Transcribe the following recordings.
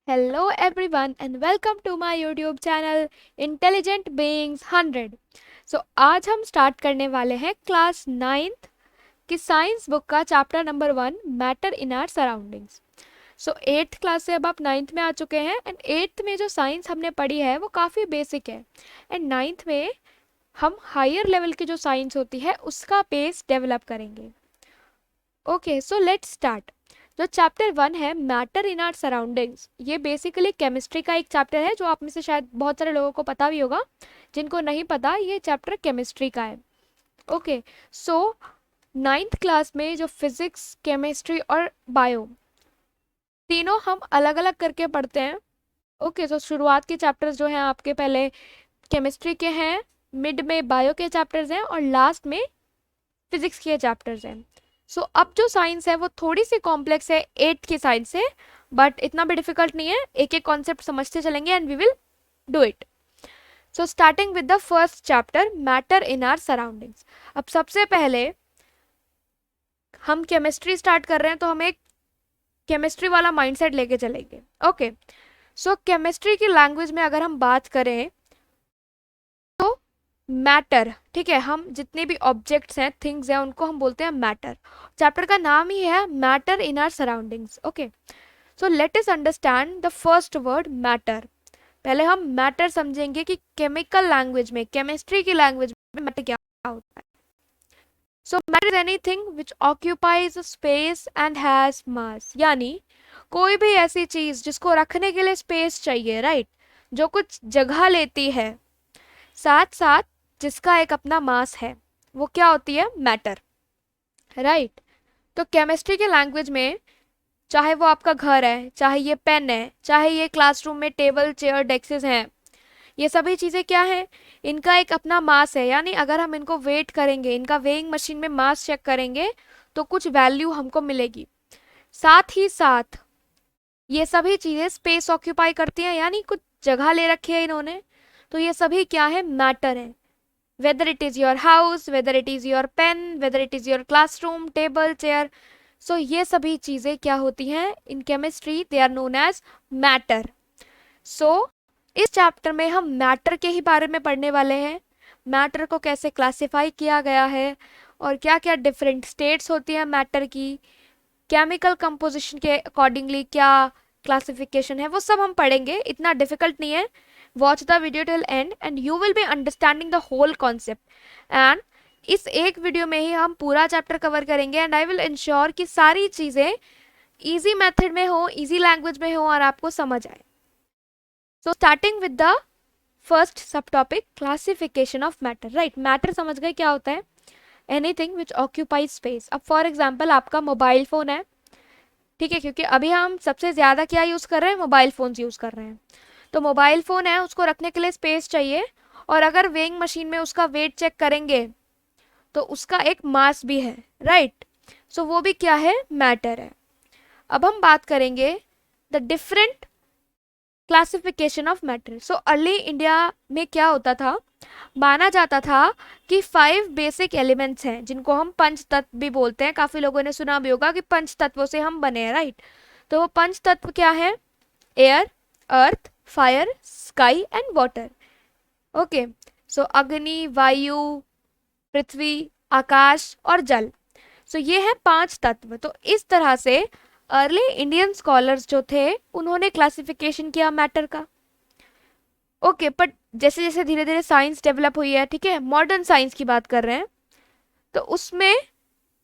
Hello everyone and welcome to my YouTube channel Intelligent Beings 100। आज हम start करने वाले हैं क्लास 9th की साइंस बुक का chapter number 1 matter in our surroundings. 8th class से अब आप 9th में आ चुके हैं एंड 8th में जो साइंस हमने पढ़ी है वो काफ़ी बेसिक है एंड 9th में हम हायर लेवल की जो साइंस होती है उसका बेस डेवलप करेंगे। Okay so let's start. जो चैप्टर 1 है मैटर इन आवर सराउंडिंग्स, ये बेसिकली केमिस्ट्री का एक चैप्टर है जो आप में से शायद बहुत सारे लोगों को पता भी होगा। जिनको नहीं पता, ये चैप्टर केमिस्ट्री का है। ओके सो 9th क्लास में जो फिजिक्स, केमिस्ट्री और बायो तीनों हम अलग अलग करके पढ़ते हैं। ओके सो शुरुआत के चैप्टर्स जो हैं आपके पहले केमिस्ट्री के हैं, मिड में बायो के चैप्टर्स हैं और लास्ट में फिजिक्स के चैप्टर्स हैं। अब जो साइंस है वो थोड़ी सी कॉम्प्लेक्स है 8th की साइंस से, बट इतना भी डिफिकल्ट नहीं है। एक एक कॉन्सेप्ट समझते चलेंगे and we will do it. Starting with the first chapter matter in our surroundings. अब सबसे पहले हम केमिस्ट्री स्टार्ट कर रहे हैं तो हम एक केमिस्ट्री वाला माइंडसेट लेके चलेंगे। ओके केमिस्ट्री की लैंग्वेज में अगर हम बात करें तो मैटर, ठीक है, हम जितने भी ऑब्जेक्ट्स हैं, थिंग्स हैं, उनको हम बोलते हैं मैटर। चैप्टर का नाम ही है matter in our surroundings. Okay so let us understand the first word matter. पहले हम मैटर समझेंगे कि केमिकल लैंग्वेज में, केमिस्ट्री की लैंग्वेज में मैटर क्या होता है। Matter is anything which occupies space and has mass, यानी कोई भी ऐसी चीज जिसको रखने के लिए स्पेस चाहिए, राइट, जो कुछ जगह लेती है, साथ साथ जिसका एक अपना मास है, वो क्या होती है? Matter, right. तो केमिस्ट्री के लैंग्वेज में चाहे वो आपका घर है, चाहे ये पेन है, चाहे ये क्लासरूम में टेबल, चेयर, डेस्क्स हैं, ये सभी चीज़ें क्या है? इनका एक अपना मास है। यानी अगर हम इनको वेट करेंगे, इनका वेइंग मशीन में मास चेक करेंगे तो कुछ वैल्यू हमको मिलेगी। साथ ही साथ ये सभी चीज़ें स्पेस ऑक्यूपाई करती हैं, यानी कुछ जगह ले रखी है इन्होंने। तो ये सभी क्या है? मैटर है। whether it is your house, whether it is your pen, whether it is your classroom, table, chair, ये सभी चीज़ें क्या होती हैं? In chemistry they are known as matter. इस चैप्टर में हम मैटर के ही बारे में पढ़ने वाले हैं। मैटर को कैसे क्लासिफाई किया गया है और क्या क्या डिफरेंट स्टेट्स होती हैं मैटर की, केमिकल कंपोजिशन के अकॉर्डिंगली क्या क्लासिफिकेशन है, वो सब हम पढ़ेंगे। इतना डिफिकल्ट नहीं है। Watch the video till end and you will be understanding the whole concept. And इस एक वीडियो में ही हम पूरा चैप्टर कवर करेंगे एंड आई विल इंश्योर कि सारी चीज़ें ईजी मेथड में हो, ईजी लैंग्वेज में हो और आपको समझ आए। स्टार्टिंग विद द फर्स्ट सब topic, classification of matter. Right, matter समझ गए क्या होता है? Anything which occupies space. अब फॉर एग्जाम्पल आपका मोबाइल फ़ोन है, ठीक है, क्योंकि अभी हम सबसे ज़्यादा क्या यूज़ कर रहे हैं? मोबाइल फ़ोन्स यूज़ कर रहे हैं। तो मोबाइल फ़ोन है, उसको रखने के लिए स्पेस चाहिए, और अगर वेइंग मशीन में उसका वेट चेक करेंगे तो उसका एक मास भी है, राइट। वो भी क्या है? मैटर है। अब हम बात करेंगे the different classification of matter. Early India में क्या होता था? माना जाता था कि 5 बेसिक एलिमेंट्स हैं जिनको हम पंच तत्व भी बोलते हैं। काफ़ी लोगों ने सुना भी होगा कि पंच तत्वों से हम बने हैं, राइट। तो वो पंच तत्व क्या है? Air, earth, fire, sky and water. Okay अग्नि, वायु, पृथ्वी, आकाश और जल। ये है 5 तत्व। तो इस तरह से अर्ली इंडियन स्कॉलर्स जो थे उन्होंने क्लासिफिकेशन किया मैटर का। ओके बट जैसे जैसे धीरे धीरे साइंस डेवलप हुई है, ठीक है, मॉडर्न साइंस की बात कर रहे हैं, तो उसमें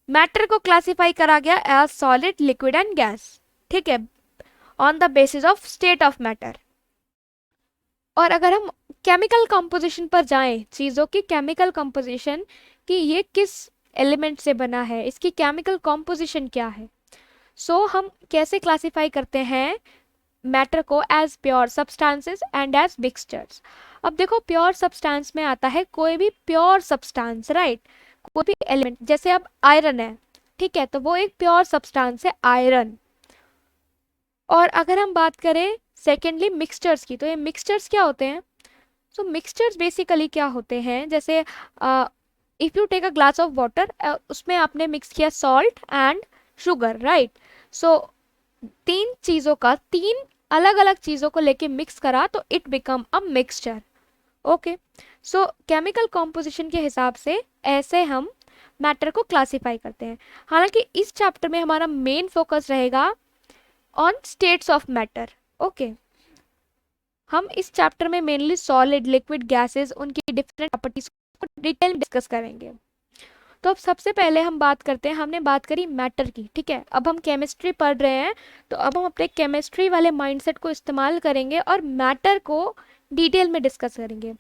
मैटर को क्लासिफाई करा गया as solid, liquid and gas, ठीक है, on the basis of state of matter. और अगर हम केमिकल कंपोजिशन पर जाएं, चीज़ों की केमिकल कंपोजिशन, कि ये किस एलिमेंट से बना है, इसकी केमिकल कंपोजिशन क्या है, हम कैसे क्लासिफाई करते हैं मैटर को? As pure substances and as mixtures. अब देखो, प्योर सब्सटेंस में आता है कोई भी प्योर सब्सटेंस, राइट, कोई भी एलिमेंट। जैसे अब आयरन है, ठीक है, तो वो एक प्योर सब्सटेंस है, आयरन। और अगर हम बात करें सेकेंडली मिक्सचर्स की, तो ये मिक्सचर्स क्या होते हैं? मिक्सचर्स बेसिकली क्या होते हैं? जैसे if you take a glass of water, उसमें आपने मिक्स किया सॉल्ट एंड शुगर, राइट। 3 चीज़ों का, 3 अलग अलग चीज़ों को लेके मिक्स करा तो it become a mixture. Okay, so chemical composition के हिसाब से ऐसे हम मैटर को क्लासीफाई करते हैं। हालांकि इस चैप्टर में हमारा मेन फोकस रहेगा on states of matter. Okay, हम इस चैप्टर में मेनली सॉलिड, लिक्विड, गैसेस, उनकी डिफरेंट प्रॉपर्टीज को डिटेल में डिस्कस करेंगे। तो अब सबसे पहले हम बात करते हैं, हमने बात करी मैटर की, ठीक है। अब हम केमिस्ट्री पढ़ रहे हैं तो अब हम अपने केमिस्ट्री वाले माइंडसेट को इस्तेमाल करेंगे और मैटर को डिटेल में डिस्कस करेंगे,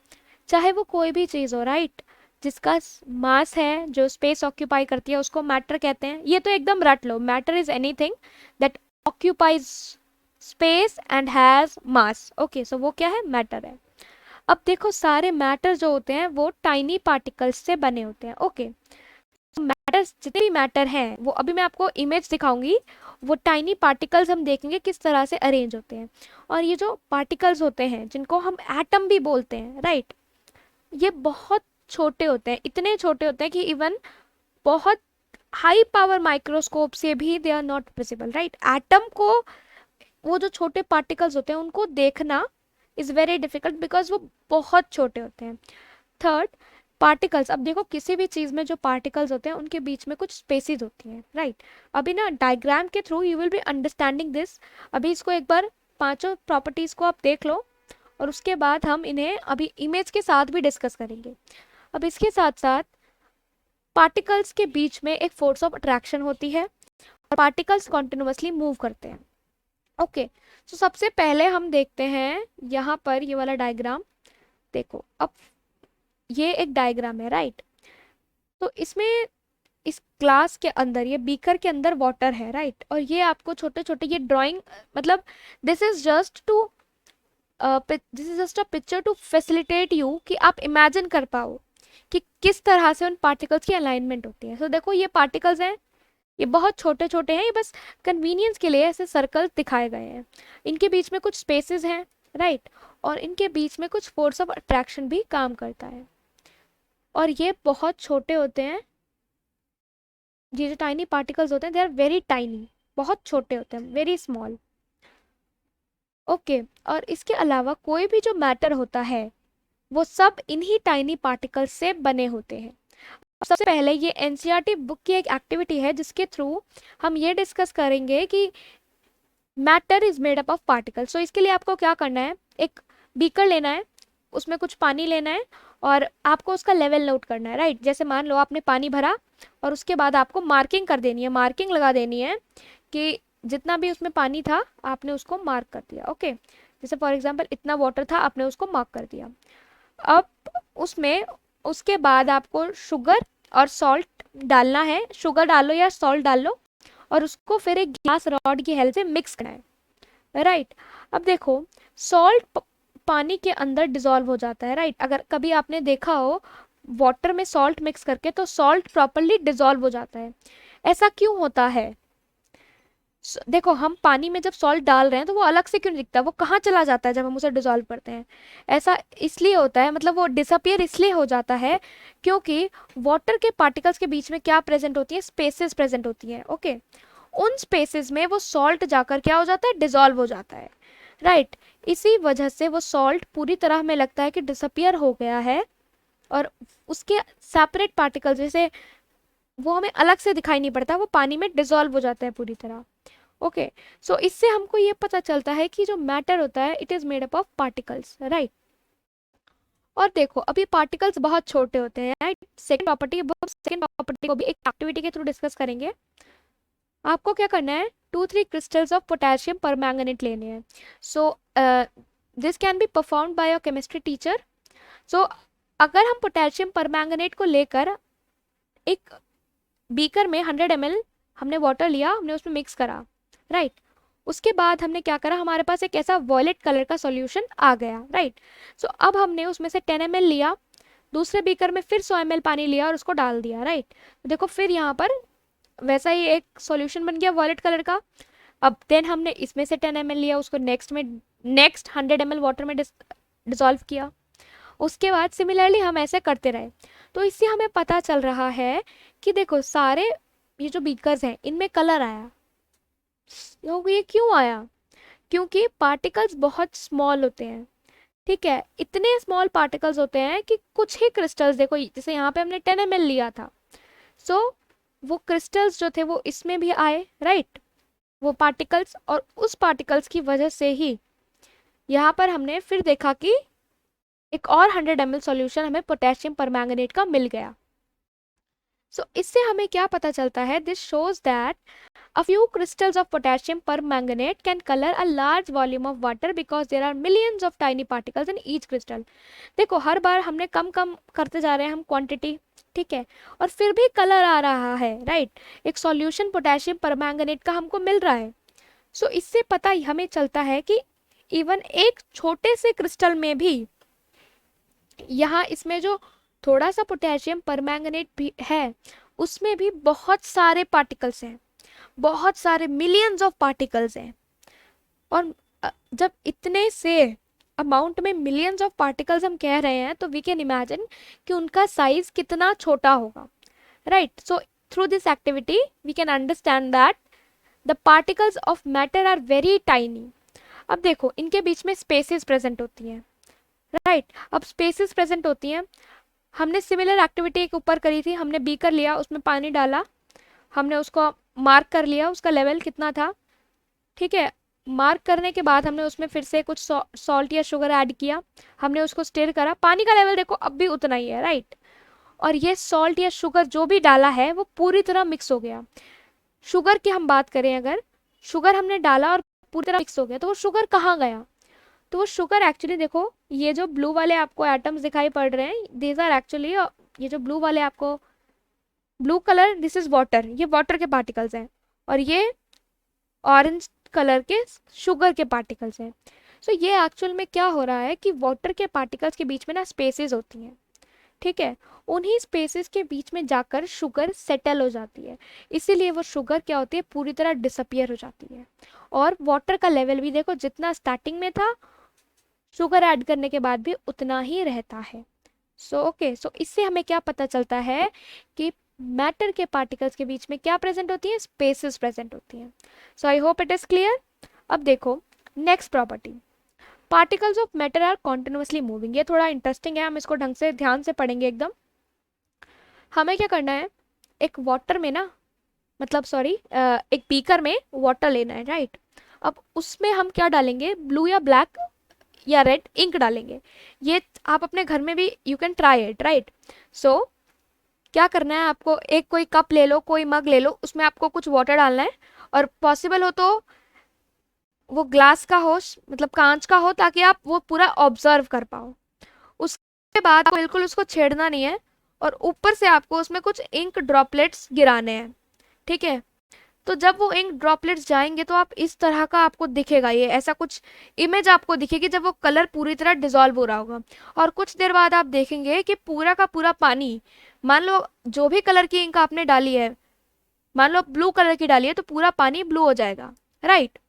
चाहे वो कोई भी चीज़ हो, राइट। जिसका मास है, जो स्पेस ऑक्यूपाई करती है, उसको मैटर कहते हैं। ये तो एकदम रट लो, matter is anything that occupies space and has mass. Okay, so वो क्या है, मैटर है। अब देखो, सारे मैटर जो होते हैं वो टाइनी पार्टिकल्स से बने होते हैं। ओके, मैटर, जितने भी मैटर हैं वो अभी मैं आपको इमेज दिखाऊंगी, वो टाइनी पार्टिकल्स हम देखेंगे किस तरह से अरेंज होते हैं। और ये जो पार्टिकल्स होते हैं जिनको हम एटम भी बोलते हैं, राइट, ये बहुत छोटे होते हैं, इतने छोटे होते हैं कि इवन बहुत हाई पावर माइक्रोस्कोप से भी they are not visible, right. Atom को, वो जो छोटे पार्टिकल्स होते हैं उनको देखना इज वेरी डिफिकल्ट बिकॉज वो बहुत छोटे होते हैं। Third, particles. अब देखो, किसी भी चीज़ में जो पार्टिकल्स होते हैं उनके बीच में कुछ स्पेसिस होती हैं, राइट। अभी ना डायग्राम के through you will be understanding this. अभी इसको एक बार पांचों प्रॉपर्टीज को आप देख लो और उसके बाद हम इन्हें अभी इमेज के साथ भी डिस्कस करेंगे। अब इसके साथ साथ पार्टिकल्स के बीच में एक फोर्स ऑफ अट्रैक्शन होती है और पार्टिकल्स कॉन्टिन्यूसली मूव करते हैं। ओके, तो सबसे पहले हम देखते हैं यहाँ पर ये वाला डायग्राम। देखो, अब ये एक डायग्राम है, राइट। तो इसमें इस ग्लास के अंदर, ये बीकर के अंदर वाटर है, राइट। और ये आपको छोटे छोटे, ये ड्राइंग, मतलब this is just a picture to facilitate you कि आप इमेजिन कर पाओ कि किस तरह से उन पार्टिकल्स की अलाइनमेंट होती है। तो देखो, ये पार्टिकल्स हैं, ये बहुत छोटे छोटे हैं, ये बस कन्वीनियंस के लिए ऐसे सर्कल दिखाए गए हैं। इनके बीच में कुछ स्पेसेस हैं, राइट, और इनके बीच में कुछ फोर्स ऑफ अट्रैक्शन भी काम करता है। और ये बहुत छोटे होते हैं, ये जो टाइनी पार्टिकल्स होते हैं दे आर वेरी टाइनी, बहुत छोटे होते हैं, वेरी स्मॉल। ओके, और इसके अलावा कोई भी जो मैटर होता है वो सब इन्हीं टाइनी पार्टिकल्स से बने होते हैं। सबसे पहले, ये एनसीईआरटी बुक की एक एक्टिविटी है जिसके थ्रू हम ये डिस्कस करेंगे कि matter is made up of particles. So इसके लिए आपको क्या करना है, एक बीकर लेना है, उसमें कुछ पानी लेना है और आपको उसका लेवल नोट करना है, राइट। जैसे मान लो आपने पानी भरा और उसके बाद आपको मार्किंग कर देनी है, मार्किंग लगा देनी है कि जितना भी उसमें पानी था आपने उसको मार्क कर दिया। ओके, जैसे फॉर एग्जांपल इतना वाटर था, आपने उसको मार्क कर दिया। अब उसमें, उसके बाद आपको शुगर और सॉल्ट डालना है, शुगर डालो या सॉल्ट डालो और उसको फिर एक ग्लास रॉड की हेल्प से मिक्स करना है, राइट। अब देखो, सॉल्ट पानी के अंदर डिजॉल्व हो जाता है, राइट। अगर कभी आपने देखा हो वाटर में सॉल्ट मिक्स करके, तो सॉल्ट प्रॉपरली डिजॉल्व हो जाता है। ऐसा क्यों होता है? देखो, हम पानी में जब सॉल्ट डाल रहे हैं तो वो अलग से क्यों दिखता है, वो कहाँ चला जाता है जब हम उसे डिजॉल्व करते हैं? ऐसा इसलिए होता है, मतलब वो डिसअपियर इसलिए हो जाता है क्योंकि वाटर के पार्टिकल्स के बीच में क्या प्रेजेंट होती है, स्पेसेस प्रेजेंट होती हैं। ओके, उन स्पेसेस में वो सॉल्ट जाकर क्या हो जाता है, डिजॉल्व हो जाता है, राइट। इसी वजह से वो सॉल्ट पूरी तरह हमें लगता है कि डिसअपियर हो गया है और उसके सेपरेट पार्टिकल्स, जैसे वो हमें अलग से दिखाई नहीं पड़ता, वो पानी में डिजॉल्व हो जाता है पूरी तरह। ओके, सो इससे हमको ये पता चलता है कि जो मैटर होता है it is made up of particles, right. और देखो, अभी पार्टिकल्स बहुत छोटे होते हैं, राइट। सेकंड प्रॉपर्टी को भी एक एक्टिविटी के थ्रू डिस्कस करेंगे। आपको क्या करना है, 2-3 क्रिस्टल्स ऑफ पोटेशियम परमैंगनेट लेने हैं। So this can be performed by your chemistry teacher. So अगर हम पोटेशियम परमैंगनेट को लेकर एक बीकर में 100 ml हमने वाटर लिया, हमने उसमें मिक्स करा, राइट। उसके बाद हमने क्या करा, हमारे पास एक ऐसा वॉयलेट कलर का सॉल्यूशन आ गया, राइट। सो अब हमने उसमें से 10 ml लिया, दूसरे बीकर में फिर 100 ml पानी लिया और उसको डाल दिया, राइट। देखो, फिर यहाँ पर वैसा ही एक सॉल्यूशन बन गया वॉयलेट कलर का। अब देन हमने इसमें से 10 ml लिया, उसको नेक्स्ट 100 ml वाटर में डिसॉल्व किया। उसके बाद सिमिलरली हम ऐसे करते रहे। तो इससे हमें पता चल रहा है कि देखो, सारे ये जो बीकर्स हैं इनमें कलर आया। तो ये क्यों आया? क्योंकि पार्टिकल्स बहुत स्मॉल होते हैं, ठीक है, इतने स्मॉल पार्टिकल्स होते हैं कि कुछ ही क्रिस्टल्स, देखो जैसे यहाँ पे हमने 10 ml लिया था, सो वो क्रिस्टल्स जो थे वो इसमें भी आए, राइट, वो पार्टिकल्स, और उस पार्टिकल्स की वजह से ही यहाँ पर हमने फिर देखा कि एक और 100 ml सॉल्यूशन हमें पोटेशियम परमैंगनेट का मिल गया। सो इससे हमें क्या पता चलता है, this shows that a few crystals of potassium permanganate can color a large volume of water because there are millions of tiny particles in each crystal। देखो हर बार हमने कम कम करते जा रहे हैं हम क्वांटिटी, ठीक है, और फिर भी कलर आ रहा है, राइट, एक सॉल्यूशन पोटेशियम परमैंगनेट का हमको मिल रहा है। सो इससे पता हमें चलता है कि इवन एक छोटे से क्रिस्टल में भी, यहाँ इसमें जो थोड़ा सा पोटेशियम परमैंगनेट भी है उसमें भी बहुत सारे पार्टिकल्स हैं, बहुत सारे मिलियंस ऑफ पार्टिकल्स हैं। और जब इतने से अमाउंट में मिलियंस ऑफ पार्टिकल्स हम कह रहे हैं तो वी कैन इमेजिन कि उनका साइज कितना छोटा होगा, right. So through this activity we can understand that the particles of matter are very tiny. अब देखो इनके बीच में स्पेसेस प्रेजेंट होती हैं, राइट, अब स्पेसेस प्रेजेंट होती हैं, हमने सिमिलर एक्टिविटी एक ऊपर करी थी, हमने बीकर लिया, उसमें पानी डाला, हमने उसको मार्क कर लिया उसका लेवल कितना था, ठीक है, मार्क करने के बाद हमने उसमें फिर से कुछ सॉल्ट या शुगर ऐड किया, हमने उसको स्टिर करा, पानी का लेवल देखो अब भी उतना ही है, राइट, और ये सॉल्ट या शुगर जो भी डाला है वो पूरी तरह मिक्स हो गया। शुगर की हम बात करें, अगर शुगर हमने डाला और पूरी तरह मिक्स हो गया तो वो शुगर कहाँ गया, तो वो शुगर एक्चुअली देखो ये जो ब्लू वाले आपको एटम्स दिखाई पड़ रहे हैं, दीज आर एक्चुअली, ये जो ब्लू वाले आपको blue colour, this is water, ये वाटर के पार्टिकल्स हैं, और ये ऑरेंज कलर के शुगर के पार्टिकल्स हैं। सो ये एक्चुअल में क्या हो रहा है कि वाटर के पार्टिकल्स के बीच में ना स्पेसेस होती हैं, ठीक है, उन्हीं स्पेसेस के बीच में जाकर शुगर सेटल हो जाती है, इसीलिए वो शुगर क्या होती है पूरी तरह डिसअपियर हो जाती है। और वाटर का लेवल भी देखो जितना स्टार्टिंग में था शुगर ऐड करने के बाद भी उतना ही रहता है। सो इससे हमें क्या पता चलता है कि मैटर के पार्टिकल्स के बीच में क्या प्रेजेंट होती है, स्पेसेस प्रेजेंट होती हैं। So I hope it is clear. अब देखो next property, particles of matter are continuously moving. ये थोड़ा इंटरेस्टिंग है, हम इसको ढंग से ध्यान से पढ़ेंगे एकदम। हमें क्या करना है, एक वाटर में ना, मतलब सॉरी एक बीकर में वाटर लेना है, राइट, अब उसमें हम क्या डालेंगे, ब्लू या ब्लैक या रेड इंक डालेंगे। ये आप अपने घर में भी you can try it, right. So क्या करना है आपको, एक कोई कप ले लो, कोई मग ले लो, उसमें आपको कुछ वाटर डालना है, और पॉसिबल हो तो वो ग्लास का हो, मतलब कांच का हो, ताकि आप वो पूरा ऑब्जर्व कर पाओ। उसके बाद आपको बिल्कुल उसको छेड़ना नहीं है, और ऊपर से आपको उसमें कुछ इंक ड्रॉपलेट्स गिराने हैं, ठीक है। तो जब वो इंक ड्रॉपलेट्स जाएंगे तो आप इस तरह का आपको दिखेगा, ये ऐसा कुछ इमेज आपको दिखेगी जब वो कलर पूरी तरह डिजॉल्व हो रहा होगा। और कुछ देर बाद आप देखेंगे कि पूरा का पूरा पानी, मान लो जो भी कलर की इंक आपने डाली है, मान लो ब्लू कलर की डाली है, तो पूरा पानी ब्लू हो जाएगा, राइट।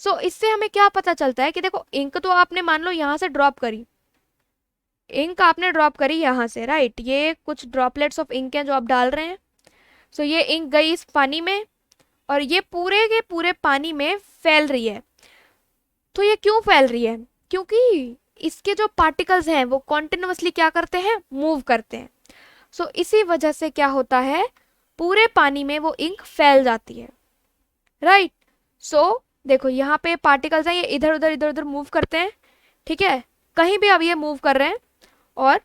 सो इससे हमें क्या पता चलता है कि देखो इंक तो आपने मान लो यहाँ से ड्रॉप करी, इंक आपने ड्रॉप करी यहाँ से, राइट, ये कुछ ड्रॉपलेट्स ऑफ इंक हैं जो आप डाल रहे हैं। सो ये इंक गई इस पानी में, और ये पूरे के पूरे पानी में फैल रही है। तो ये क्यों फैल रही है, क्योंकि इसके जो पार्टिकल्स हैं वो कॉन्टिन्यूसली क्या करते हैं, मूव करते हैं। सो इसी वजह से क्या होता है, पूरे पानी में वो इंक फैल जाती है, राइट। सो देखो यहाँ पे पार्टिकल्स हैं, ये इधर उधर मूव करते हैं, ठीक है, कहीं भी अब ये मूव कर रहे हैं, और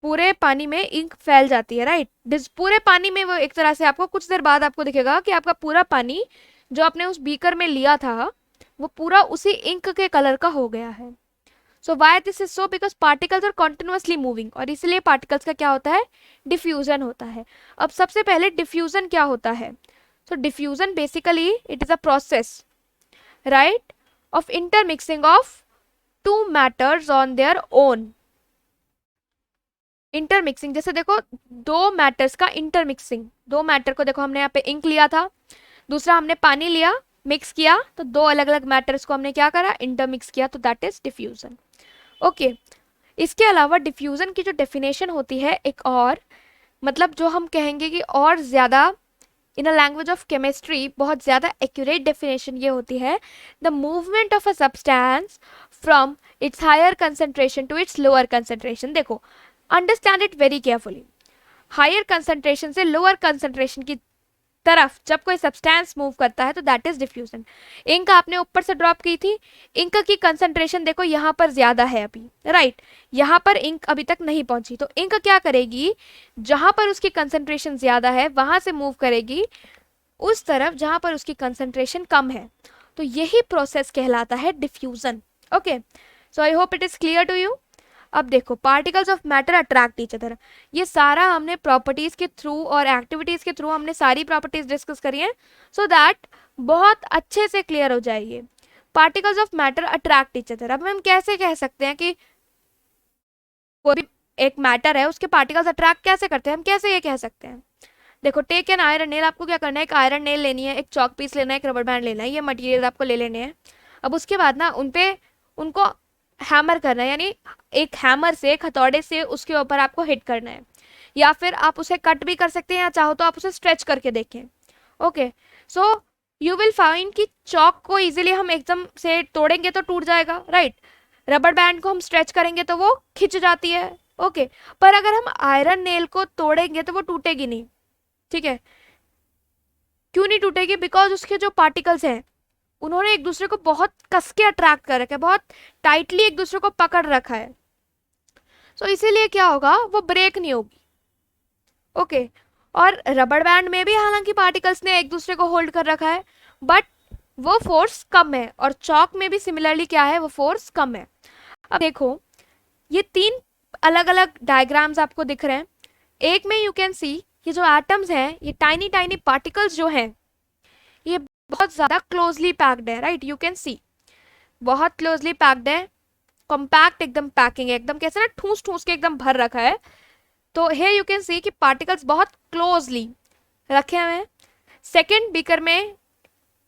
पूरे पानी में इंक फैल जाती है, राइट। पूरे पानी में वो एक तरह से आपको कुछ देर बाद आपको दिखेगा कि आपका पूरा पानी जो आपने उस बीकर में लिया था वो पूरा उसी इंक के कलर का हो गया है। So why this is so, because particles are continuously moving, और इसलिए पार्टिकल्स का क्या होता है, डिफ्यूजन होता है। अब सबसे पहले डिफ्यूजन क्या होता है, so diffusion basically it is a process, right, of intermixing of two matters on their own. Intermixing जैसे देखो दो मैटर्स का इंटरमिक्सिंग, दो मैटर को देखो हमने यहाँ पे इंक लिया था, दूसरा हमने पानी लिया, मिक्स किया, तो दो अलग अलग मैटर्स को हमने क्या करा, इंटरमिक्स किया, तो दैट इज डिफ्यूजन। ओके, इसके अलावा डिफ्यूजन की जो डेफिनेशन होती है एक और, मतलब जो हम कहेंगे कि और ज़्यादा in a language of chemistry बहुत ज़्यादा एक्यूरेट डेफिनेशन ये होती है, the movement of a substance from its higher concentration to its lower concentration. देखो, understand it very carefully. Higher concentration से लोअर कंसंट्रेशन की तरफ जब कोई सब्सटेंस मूव करता है तो दैट इज डिफ्यूजन। इंक आपने ऊपर से ड्रॉप की थी, इंक की कंसंट्रेशन देखो यहाँ पर ज्यादा है अभी, राइट, यहाँ पर इंक अभी तक नहीं पहुंची, तो इंक क्या करेगी, जहां पर उसकी कंसंट्रेशन ज्यादा है वहां से मूव करेगी उस तरफ जहां पर उसकी कंसंट्रेशन कम है, तो यही प्रोसेस कहलाता है diffusion. Okay, so I hope it is clear to you. अब देखो, particles of matter attract each other, ये सारा हमने प्रॉपर्टीज के थ्रू और एक्टिविटीज के थ्रू हमने सारी प्रॉपर्टीज डिस्कस करी हैं, सो दैट बहुत अच्छे से क्लियर हो जाएगी। Particles of matter attract each other, अब हम कैसे कह सकते हैं कि कोई भी एक मैटर है उसके पार्टिकल्स अट्रैक्ट कैसे करते हैं, हम कैसे ये कह सकते हैं। देखो, टेक एन आयरन नेल, आपको क्या करना है, एक आयरन नेल लेनी है, एक चॉक पीस लेना है, एक रबर बैंड लेना है, ये मटेरियल आपको ले लेने हैं। अब उसके बाद ना उनको हैमर करना है, यानी एक हैमर से, एक हथौड़े से उसके ऊपर आपको हिट करना है, या फिर आप उसे कट भी कर सकते हैं, या चाहो तो आप उसे स्ट्रेच करके देखें। Okay, so you will find कि चॉक को इजीली हम एकदम से तोड़ेंगे तो टूट जाएगा, राइट, रबर बैंड को हम स्ट्रेच करेंगे तो वो खिंच जाती है। ओके, पर अगर हम आयरन नेल को तोड़ेंगे तो वो टूटेगी नहीं, ठीक है। क्यों नहीं टूटेगी, बिकॉज उसके जो पार्टिकल्स हैं उन्होंने एक दूसरे को बहुत कस के अट्रैक्ट कर रखा है, बहुत टाइटली एक दूसरे को पकड़ रखा है, सो इसीलिए क्या होगा, वो ब्रेक नहीं होगी। ओके, और रबर बैंड में भी हालांकि पार्टिकल्स ने एक दूसरे को होल्ड कर रखा है, बट वो फोर्स कम है, और चॉक में भी सिमिलरली क्या है, वो फोर्स कम है। अब देखो, ये तीन अलग अलग डायग्राम्स आपको दिख रहे हैं, एक में यू कैन सी ये जो एटम्स हैं, ये टाइनी टाइनी पार्टिकल्स जो हैं, ये बहुत ज्यादा क्लोजली पैक्ड है, राइट, यू कैन सी बहुत क्लोजली पैक्ड है, कॉम्पैक्ट एकदम पैकिंग है, एकदम कैसे ना ठूस ठूस के एकदम भर रखा है। तो here यू कैन सी कि पार्टिकल्स बहुत क्लोजली रखे हुए हैं। सेकेंड बीकर में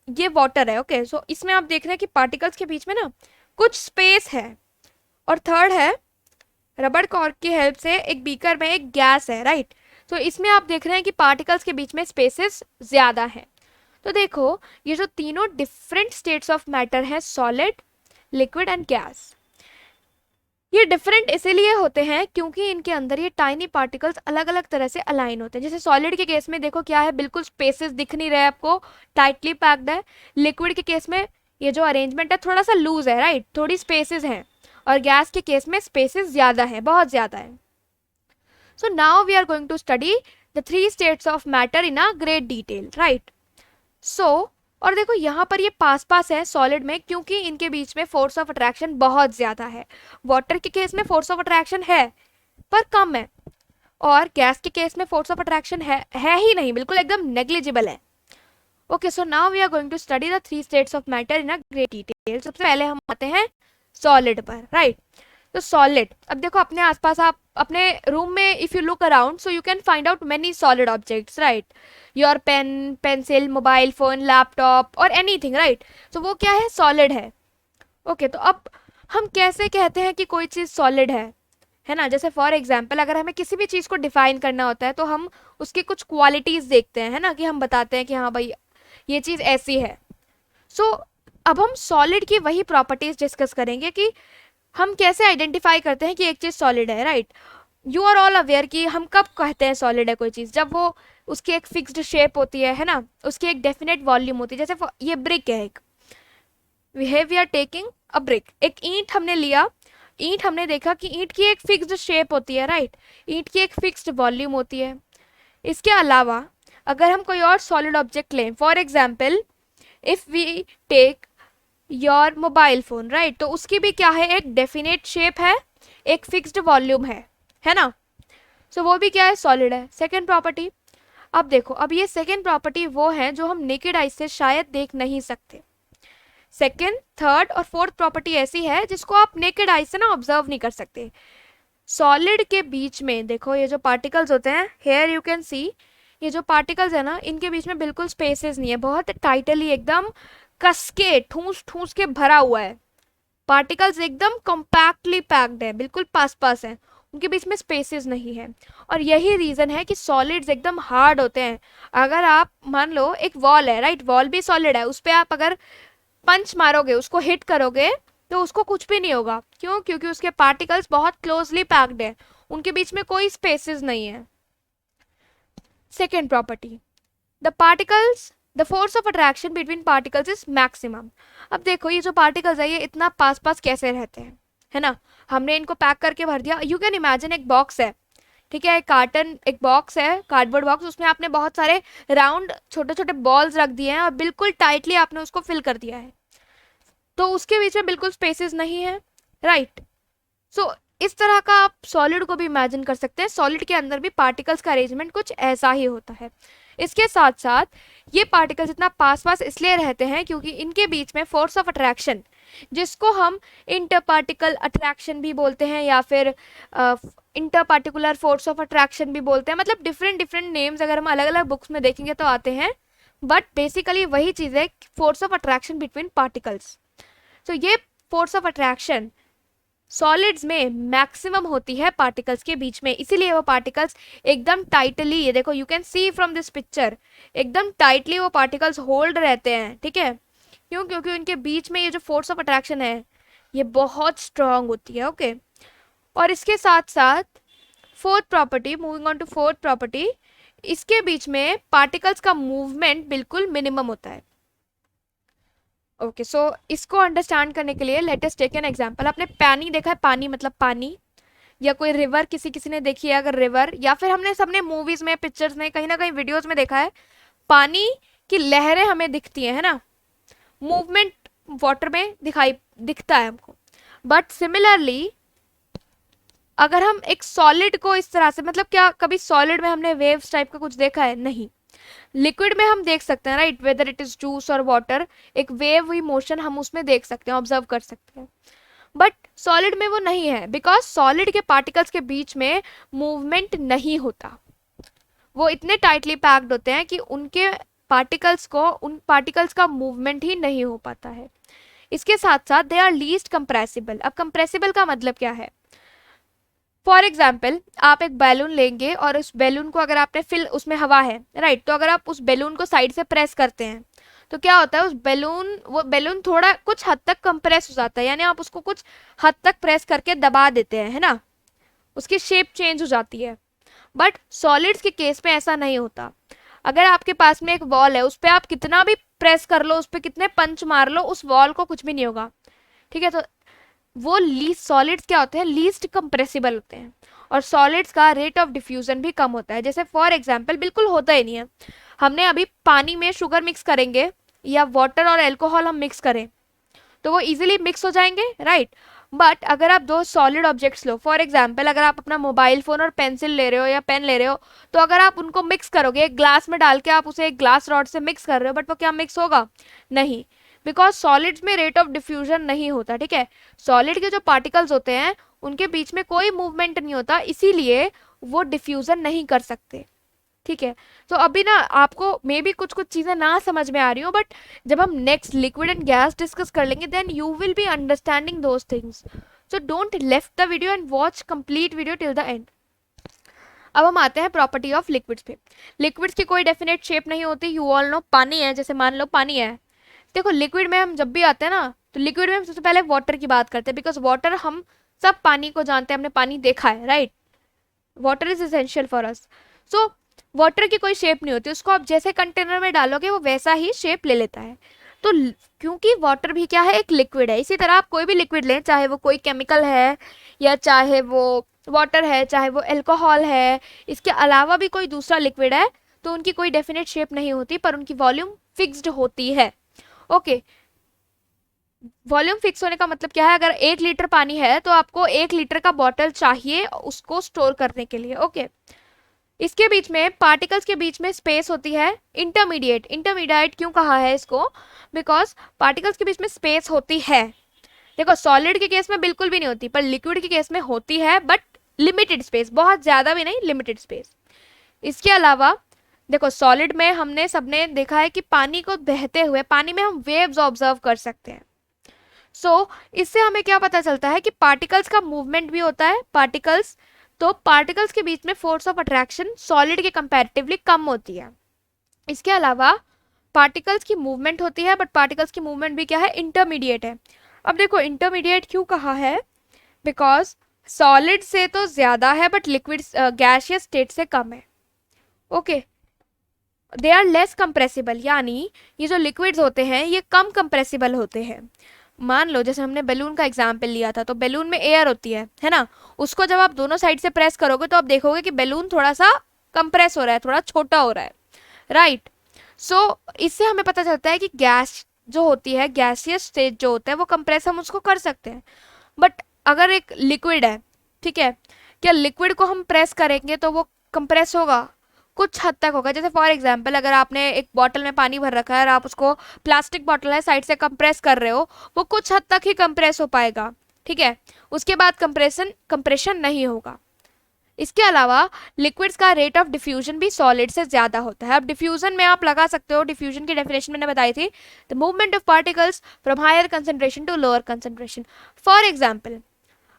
ये वाटर है, ओके, सो इसमें आप देख रहे हैं कि पार्टिकल्स के बीच में ना कुछ स्पेस है। और थर्ड है, रबर कॉर्क की हेल्प से एक बीकर में एक गैस है, राइट, तो इसमें आप देख रहे हैं कि पार्टिकल्स के बीच में स्पेसेस ज्यादा हैं। तो देखो, ये जो तीनों डिफरेंट स्टेट्स ऑफ मैटर हैं, सॉलिड, लिक्विड एंड गैस, ये डिफरेंट इसीलिए होते हैं क्योंकि इनके अंदर ये टाइनी पार्टिकल्स अलग अलग तरह से अलाइन होते हैं। जैसे सॉलिड के केस में देखो क्या है, बिल्कुल स्पेसेस दिख नहीं रहे आपको, टाइटली पैक्ड है। लिक्विड के केस में ये जो अरेंजमेंट है थोड़ा सा लूज है, राइट, थोड़ी स्पेसेस हैं। और गैस के केस में स्पेसेस ज्यादा है, बहुत ज्यादा है। So now we are going to study the three states of matter in a great detail, right. So और देखो यहाँ पर ये पास पास है सॉलिड में, क्योंकि इनके बीच में फोर्स ऑफ अट्रैक्शन बहुत ज्यादा है। वाटर के केस में फोर्स ऑफ अट्रैक्शन है पर कम है, और गैस के केस में फोर्स ऑफ अट्रैक्शन है ही नहीं, बिल्कुल एकदम नेग्लिजिबल है। Okay, so now we are going to study the three states of matter in a great detail. सबसे पहले हम आते हैं सॉलिड पर, राइट। तो सॉलिड, अब देखो अपने आसपास, आप अपने रूम में if you look around so you can find out many solid objects, right, your pen, pencil, mobile phone, laptop और एनीथिंग, राइट, तो वो क्या है, सॉलिड है। ओके, तो अब हम कैसे कहते हैं कि कोई चीज़ सॉलिड है ना। जैसे फॉर एग्जाम्पल, अगर हमें किसी भी चीज़ को डिफाइन करना होता है तो हम उसकी कुछ क्वालिटीज़ देखते हैं, है ना, कि हम बताते हैं कि हाँ भाई ये चीज़ ऐसी है। सो अब हम सॉलिड की वही प्रॉपर्टीज डिस्कस करेंगे कि हम कैसे आइडेंटिफाई करते हैं कि एक चीज़ सॉलिड है, right. You are all aware कि हम कब कहते हैं सॉलिड है कोई चीज़, जब वो उसकी एक फिक्स्ड शेप होती है ना, उसकी एक डेफिनेट वॉल्यूम होती है। जैसे ये ब्रिक है, एक we are taking a brick, एक ईंट हमने लिया, ईंट हमने देखा कि ईंट की एक फिक्स्ड शेप होती है, राइट, ईंट की एक फिक्स्ड वॉल्यूम होती है। इसके अलावा अगर हम कोई और सॉलिड ऑब्जेक्ट लें, for example if we take your mobile phone, right, तो उसकी भी क्या है, एक डेफिनेट शेप है, एक फिक्स्ड वॉल्यूम है ना, सो वो भी क्या है, सॉलिड है। सेकेंड प्रॉपर्टी, अब देखो, अब ये सेकेंड प्रॉपर्टी वो है जो हम नेकेड आई से शायद देख नहीं सकते। सेकेंड, थर्ड और फोर्थ प्रॉपर्टी ऐसी है जिसको आप नेकेड आई से ना ऑब्जर्व नहीं कर सकते। सॉलिड के बीच में देखो ये जो पार्टिकल्स होते हैं, हेयर यू कैन सी, ये जो पार्टिकल्स है ना, इनके बीच में बिल्कुल स्पेसेस नहीं है, बहुत टाइटली एकदम कस के ठूस ठूस के भरा हुआ है। पार्टिकल्स एकदम कॉम्पैक्टली पैक्ड है, बिल्कुल पास पास है। उनके बीच में स्पेसेस नहीं है। और यही रीज़न है कि सॉलिड्स एकदम हार्ड होते हैं। अगर आप मान लो एक वॉल है, राइट, वॉल भी सॉलिड है, उस पर आप अगर पंच मारोगे, उसको हिट करोगे, तो उसको कुछ भी नहीं होगा। क्यों? क्योंकि उसके पार्टिकल्स बहुत क्लोजली पैक्ड है, उनके बीच में कोई स्पेसेस नहीं है। Second property, the particles, the force of attraction between particles is maximum. अब देखो ये जो पार्टिकल्स है ये इतना पास पास कैसे रहते हैं, है ना। हमने इनको पैक करके भर दिया। यू कैन इमेजिन एक बॉक्स है, ठीक है, एक कार्टन, एक बॉक्स है, कार्डबोर्ड बॉक्स, उसमें आपने बहुत सारे राउंड छोटे छोटे बॉल्स रख दिए हैं और बिल्कुल टाइटली आपने उसको फिल कर दिया है, तो उसके बीच में बिल्कुल स्पेसेस नहीं है, राइट। सो इस तरह का आप सॉलिड को भी इमेजिन कर सकते हैं। सॉलिड के अंदर भी पार्टिकल्स का अरेंजमेंट कुछ ऐसा ही होता है। इसके साथ साथ ये पार्टिकल्स इतना पास पास इसलिए रहते हैं क्योंकि इनके बीच में फोर्स ऑफ अट्रैक्शन, जिसको हम इंटर पार्टिकल अट्रैक्शन भी बोलते हैं या फिर inter particular force of attraction भी बोलते हैं, मतलब डिफरेंट डिफरेंट नेम्स अगर हम अलग अलग बुक्स में देखेंगे तो आते हैं, बट बेसिकली वही चीज़ है, force of attraction between particles. तो ये फोर्स ऑफ अट्रैक्शन सॉलिड्स में मैक्सिमम होती है पार्टिकल्स के बीच में, इसीलिए वो पार्टिकल्स एकदम टाइटली, ये देखो you can C from this picture, एकदम टाइटली वो पार्टिकल्स होल्ड रहते हैं, ठीक है। क्यों? क्योंकि उनके बीच में ये जो फोर्स ऑफ अट्रैक्शन है ये बहुत स्ट्रांग होती है, ओके। और इसके साथ साथ fourth property, moving on to fourth property, इसके बीच में पार्टिकल्स का मूवमेंट बिल्कुल मिनिमम होता है। ओके, सो इसको अंडरस्टैंड करने के लिए let us take an example. आपने पानी देखा है, पानी मतलब पानी, या कोई रिवर किसी किसी ने देखी है अगर रिवर, या फिर हमने सबने मूवीज में, पिक्चर्स में, कहीं ना कहीं वीडियोस में देखा है, पानी की लहरें हमें दिखती है ना, मूवमेंट वाटर में दिखता है हमको। बट सिमिलरली अगर हम एक सॉलिड को इस तरह से, मतलब क्या कभी सॉलिड में हमने वेव्स टाइप का कुछ देखा है? नहीं। लिक्विड में हम देख सकते हैं, right, whether it is juice और वाटर, एक वेव हुई मोशन हम उसमें देख सकते हैं, ऑब्जर्व कर सकते हैं। बट सॉलिड में वो नहीं है, बिकॉज सॉलिड के पार्टिकल्स के बीच में मूवमेंट नहीं होता, वो इतने टाइटली पैक्ड होते हैं कि उनके पार्टिकल्स को, उन पार्टिकल्स का मूवमेंट ही नहीं हो पाता है। इसके साथ साथ दे आर लीस्ट कंप्रेसिबल। अब कंप्रेसिबल का मतलब क्या है? फॉर एग्जाम्पल आप एक बैलून लेंगे और उस बैलून को अगर आपने फिल, उसमें हवा है, राइट, तो अगर आप उस बैलून को साइड से प्रेस करते हैं तो क्या होता है, उस बैलून, वो बैलून थोड़ा कुछ हद तक कंप्रेस हो जाता है, यानी आप उसको कुछ हद तक प्रेस करके दबा देते हैं, है ना, उसकी शेप चेंज हो जाती है। बट सॉलिड्स के केस में ऐसा नहीं होता। अगर आपके पास में एक वॉल है, उस पर आप कितना भी प्रेस कर लो, उस पर कितने पंच मार लो, उस वॉल को कुछ भी नहीं होगा, ठीक है। तो वो लीस्ट, सॉलिड्स क्या होते हैं, लीस्ट कंप्रेसिबल होते हैं, और सॉलिड्स का रेट ऑफ डिफ्यूजन भी कम होता है। जैसे फॉर एग्जांपल बिल्कुल होता ही नहीं है, हमने अभी पानी में शुगर मिक्स करेंगे या वाटर और अल्कोहल हम मिक्स करें तो वो इजीली मिक्स हो जाएंगे, राइट। बट अगर आप दो solid objects low, for example अगर आप अपना मोबाइल फोन और पेंसिल ले रहे हो या पेन ले रहे हो, तो अगर आप उनको मिक्स करोगे, एक ग्लास में डाल के आप उसे एक ग्लास रॉड से मिक्स कर रहे हो, बट वो क्या मिक्स होगा? नहीं, बिकॉज सॉलिड्स में रेट ऑफ डिफ्यूजन नहीं होता, ठीक है। सॉलिड के जो पार्टिकल्स होते हैं उनके बीच में कोई मूवमेंट नहीं होता, इसीलिए वो डिफ्यूजन नहीं कर सकते, ठीक है। तो अभी ना आपको मे बी कुछ कुछ चीज़ें ना समझ में आ रही हो, बट जब हम next liquid and gas discuss कर लेंगे then you will be understanding those things. So don't left the video and watch complete video till the end. अब हम आते हैं प्रॉपर्टी ऑफ लिक्विड्स पे। लिक्विड्स की कोई डेफिनेट शेप नहीं होती, यू ऑल नो। पानी है, जैसे मान लो पानी है, देखो लिक्विड में हम जब भी आते हैं ना, तो लिक्विड में हम सबसे पहले वाटर की बात करते हैं, बिकॉज वाटर, हम सब पानी को जानते हैं, हमने पानी देखा है, right. Water is essential for us. So water की कोई शेप नहीं होती, उसको आप जैसे कंटेनर में डालोगे वो वैसा ही शेप ले लेता है। तो क्योंकि वाटर भी क्या है, एक लिक्विड है, इसी तरह आप कोई भी लिक्विड लें, चाहे वो कोई केमिकल है या चाहे वो वाटर है, चाहे वो अल्कोहल है, इसके अलावा भी कोई दूसरा लिक्विड है, तो उनकी कोई डेफिनेट शेप नहीं होती, पर उनकी वॉल्यूम फिक्स्ड होती है, ओके। वॉल्यूम फिक्स होने का मतलब क्या है, अगर 1 लीटर पानी है तो आपको 1 लीटर का बॉटल चाहिए उसको स्टोर करने के लिए, ओके। इसके बीच में, पार्टिकल्स के बीच में स्पेस होती है इंटरमीडिएट। इंटरमीडिएट क्यों कहा है इसको? बिकॉज पार्टिकल्स के बीच में स्पेस होती है। देखो सॉलिड के केस में बिल्कुल भी नहीं होती, पर लिक्विड के केस में होती है, बट लिमिटेड स्पेस, बहुत ज्यादा भी नहीं, लिमिटेड स्पेस। इसके अलावा देखो सॉलिड में हमने सबने देखा है कि पानी को बहते हुए, पानी में हम वेव्स ऑब्जर्व कर सकते हैं। सो इससे हमें क्या पता चलता है कि पार्टिकल्स का मूवमेंट भी होता है, पार्टिकल्स तो पार्टिकल्स के बीच में फोर्स ऑफ अट्रैक्शन सॉलिड के कंपैरेटिवली कम होती है। इसके अलावा पार्टिकल्स की मूवमेंट होती है, बट पार्टिकल्स की मूवमेंट भी क्या है, इंटरमीडिएट है। अब देखो इंटरमीडिएट क्यों कहा है, बिकॉज सॉलिड से तो ज्यादा है बट लिक्विड गैसियस स्टेट से कम है। Okay, they are less compressible, यानी ये जो लिक्विड्स होते हैं ये कम कंप्रेसिबल होते हैं। मान लो जैसे हमने बैलून का एग्जाम्पल लिया था, तो बैलून में एयर होती है ना, उसको जब आप दोनों साइड से प्रेस करोगे तो आप देखोगे कि बैलून थोड़ा सा कंप्रेस हो रहा है, थोड़ा छोटा हो रहा है, राइट। सो इससे हमें पता चलता है कि गैस जो होती है, गैसियस स्टेट जो होता है वो कंप्रेस हम उसको कर सकते हैं। बट अगर एक लिक्विड है, ठीक है, क्या लिक्विड को हम प्रेस करेंगे तो वो कंप्रेस होगा? कुछ हद तक होगा। जैसे फॉर एग्जांपल अगर आपने एक बॉटल में पानी भर रखा है और आप उसको, प्लास्टिक बॉटल है, साइड से कंप्रेस कर रहे हो, वो कुछ हद तक ही कंप्रेस हो पाएगा, ठीक है, उसके बाद कंप्रेशन नहीं होगा। इसके अलावा लिक्विड्स का रेट ऑफ डिफ्यूजन भी सॉलिड से ज्यादा होता है। अब डिफ्यूजन में आप लगा सकते हो, डिफ्यूजन की डेफिनेशन मैंने बताई थी, the movement of particles from higher concentration to lower concentration. For example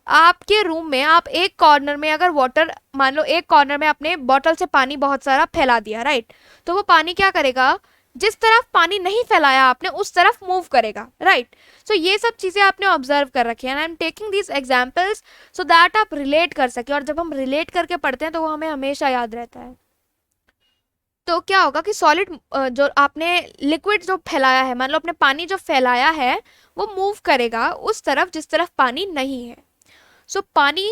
आपके रूम में आप एक कॉर्नर में अगर वाटर, मान लो एक कॉर्नर में अपने बॉटल से पानी बहुत सारा फैला दिया, राइट, तो वो पानी क्या करेगा, जिस तरफ पानी नहीं फैलाया आपने उस तरफ मूव करेगा, राइट। सो ये सब चीजें आपने ऑब्जर्व कर रखी है, and I am taking these examples so that आप रिलेट कर सके, और जब हम रिलेट करके पढ़ते हैं तो वो हमें हमेशा याद रहता है। तो क्या होगा कि सॉलिड, जो आपने लिक्विड जो फैलाया है, मान लो आपने पानी जो फैलाया है वो मूव करेगा उस तरफ जिस तरफ पानी नहीं है। सो पानी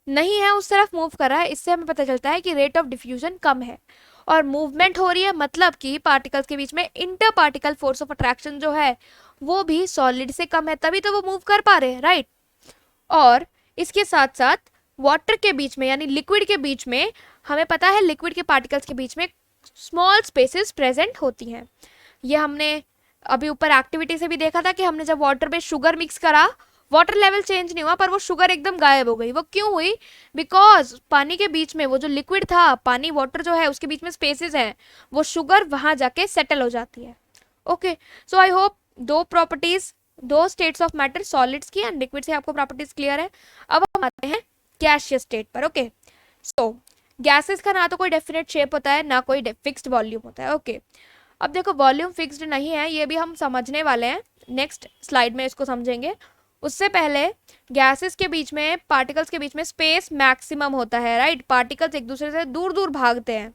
नहीं है उस तरफ मूव कर रहा है, इससे हमें पता चलता है कि रेट ऑफ डिफ्यूजन कम है और मूवमेंट हो रही है, मतलब कि पार्टिकल्स के बीच में inter particle force of attraction जो है वो भी सॉलिड से कम है, तभी तो वो मूव कर पा रहे हैं, राइट। और इसके साथ साथ वाटर के बीच में, यानी लिक्विड के बीच में, हमें पता है लिक्विड के पार्टिकल्स के बीच में स्मॉल स्पेसेस प्रेजेंट होती हैं। ये हमने अभी ऊपर एक्टिविटी से भी देखा था कि हमने जब वाटर में शुगर मिक्स करा, वाटर लेवल चेंज नहीं हुआ पर वो शुगर एकदम गायब हो गई। वो क्यों हुई? बिकॉज पानी के बीच में वो जो लिक्विड था, पानी वाटर जो है उसके बीच में स्पेसेस हैं, वो शुगर वहां जाके सेटल हो जाती है। ओके, सो आई होप दो प्रॉपर्टीज, दो स्टेट्स ऑफ मैटर, सॉलिड्स की एंड लिक्विड से आपको प्रॉपर्टीज क्लियर है। अब हम आते हैं गैसियस स्टेट पर। ओके, सो गैसेस का ना तो कोई डेफिनेट शेप होता है ना कोई फिक्स्ड वॉल्यूम होता है। ओके, अब देखो वॉल्यूम फिक्स्ड नहीं है, ये भी हम समझने वाले हैं, नेक्स्ट स्लाइड में इसको समझेंगे। उससे पहले गैसेस के बीच में, पार्टिकल्स के बीच में स्पेस मैक्सिमम होता है, राइट। पार्टिकल्स एक दूसरे से दूर दूर भागते हैं।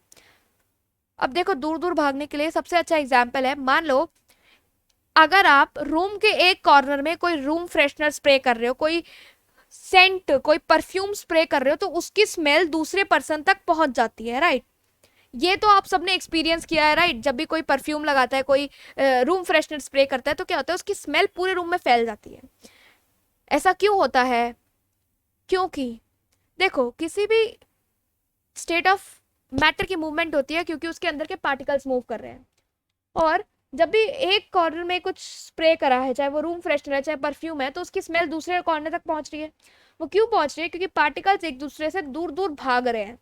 अब देखो दूर दूर भागने के लिए सबसे अच्छा एग्जाम्पल है, मान लो अगर आप रूम के एक कॉर्नर में कोई रूम फ्रेशनर स्प्रे कर रहे हो, कोई सेंट, कोई परफ्यूम स्प्रे कर रहे हो, तो उसकी स्मेल दूसरे पर्सन तक पहुंच जाती है, राइट। ये तो आप सबने एक्सपीरियंस किया है, राइट। जब भी कोई परफ्यूम लगाता है, कोई रूम फ्रेशनर स्प्रे करता है, तो क्या होता है, उसकी स्मेल पूरे रूम में फैल जाती है। ऐसा क्यों होता है? क्योंकि देखो किसी भी स्टेट ऑफ मैटर की मूवमेंट होती है क्योंकि उसके अंदर के पार्टिकल्स मूव कर रहे हैं, और जब भी एक कॉर्नर में कुछ स्प्रे करा है, चाहे वो रूम फ्रेशनर है चाहे परफ्यूम है, तो उसकी स्मेल दूसरे कॉर्नर तक पहुंच रही है। वो क्यों पहुंच रही है? क्योंकि पार्टिकल्स एक दूसरे से दूर दूर भाग रहे हैं,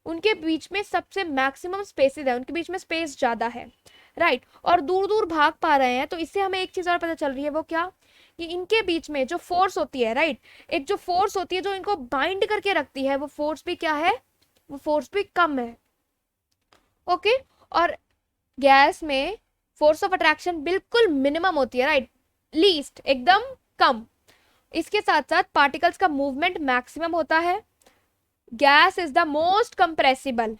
उनके बीच में सबसे मैक्सिमम स्पेसेस है, उनके बीच में स्पेस ज्यादा है, राइट। और दूर दूर भाग पा रहे हैं, तो इससे हमें एक चीज और पता चल रही है, वो क्या, कि इनके बीच में जो फोर्स होती है, राइट, एक जो फोर्स होती है जो इनको बाइंड करके रखती है, वो फोर्स भी क्या है, वो फोर्स भी कम है। ओके, और गैस में फोर्स ऑफ अट्रैक्शन बिल्कुल मिनिमम होती है, राइट, लीस्ट, एकदम कम। इसके साथ साथ पार्टिकल्स का मूवमेंट मैक्सिमम होता है। Gas is the most compressible,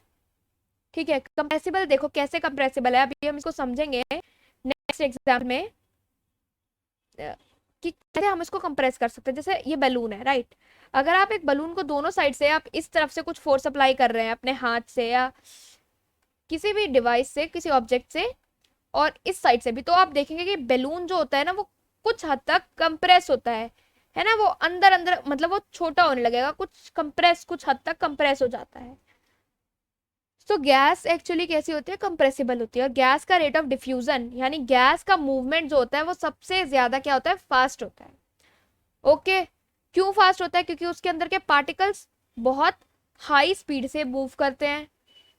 ठीक है। कंप्रेसिबल देखो कैसे कंप्रेसिबल है, अभी हम इसको समझेंगे नेक्स्ट एग्जाम्पल में कि कैसे हम इसको कंप्रेस कर सकते हैं। जैसे ये बैलून है, राइट, अगर आप एक बैलून को दोनों साइड से, आप इस तरफ से कुछ फोर्स अप्लाई कर रहे हैं अपने हाथ से या किसी भी डिवाइस से, किसी ऑब्जेक्ट से, और इस साइड से भी, तो आप देखेंगे कि बैलून जो होता है ना वो कुछ हद तक कंप्रेस होता है ना, वो अंदर अंदर, मतलब वो छोटा होने लगेगा, कुछ कंप्रेस, कुछ हद तक कंप्रेस हो जाता है। तो गैस एक्चुअली कैसी होती है, कंप्रेसिबल होती है। और गैस का रेट ऑफ डिफ्यूजन, यानी गैस का मूवमेंट जो होता है वो सबसे ज्यादा क्या होता है, फास्ट होता है। ओके, क्यों फास्ट होता है? क्योंकि उसके अंदर के पार्टिकल्स बहुत हाई स्पीड से मूव करते हैं,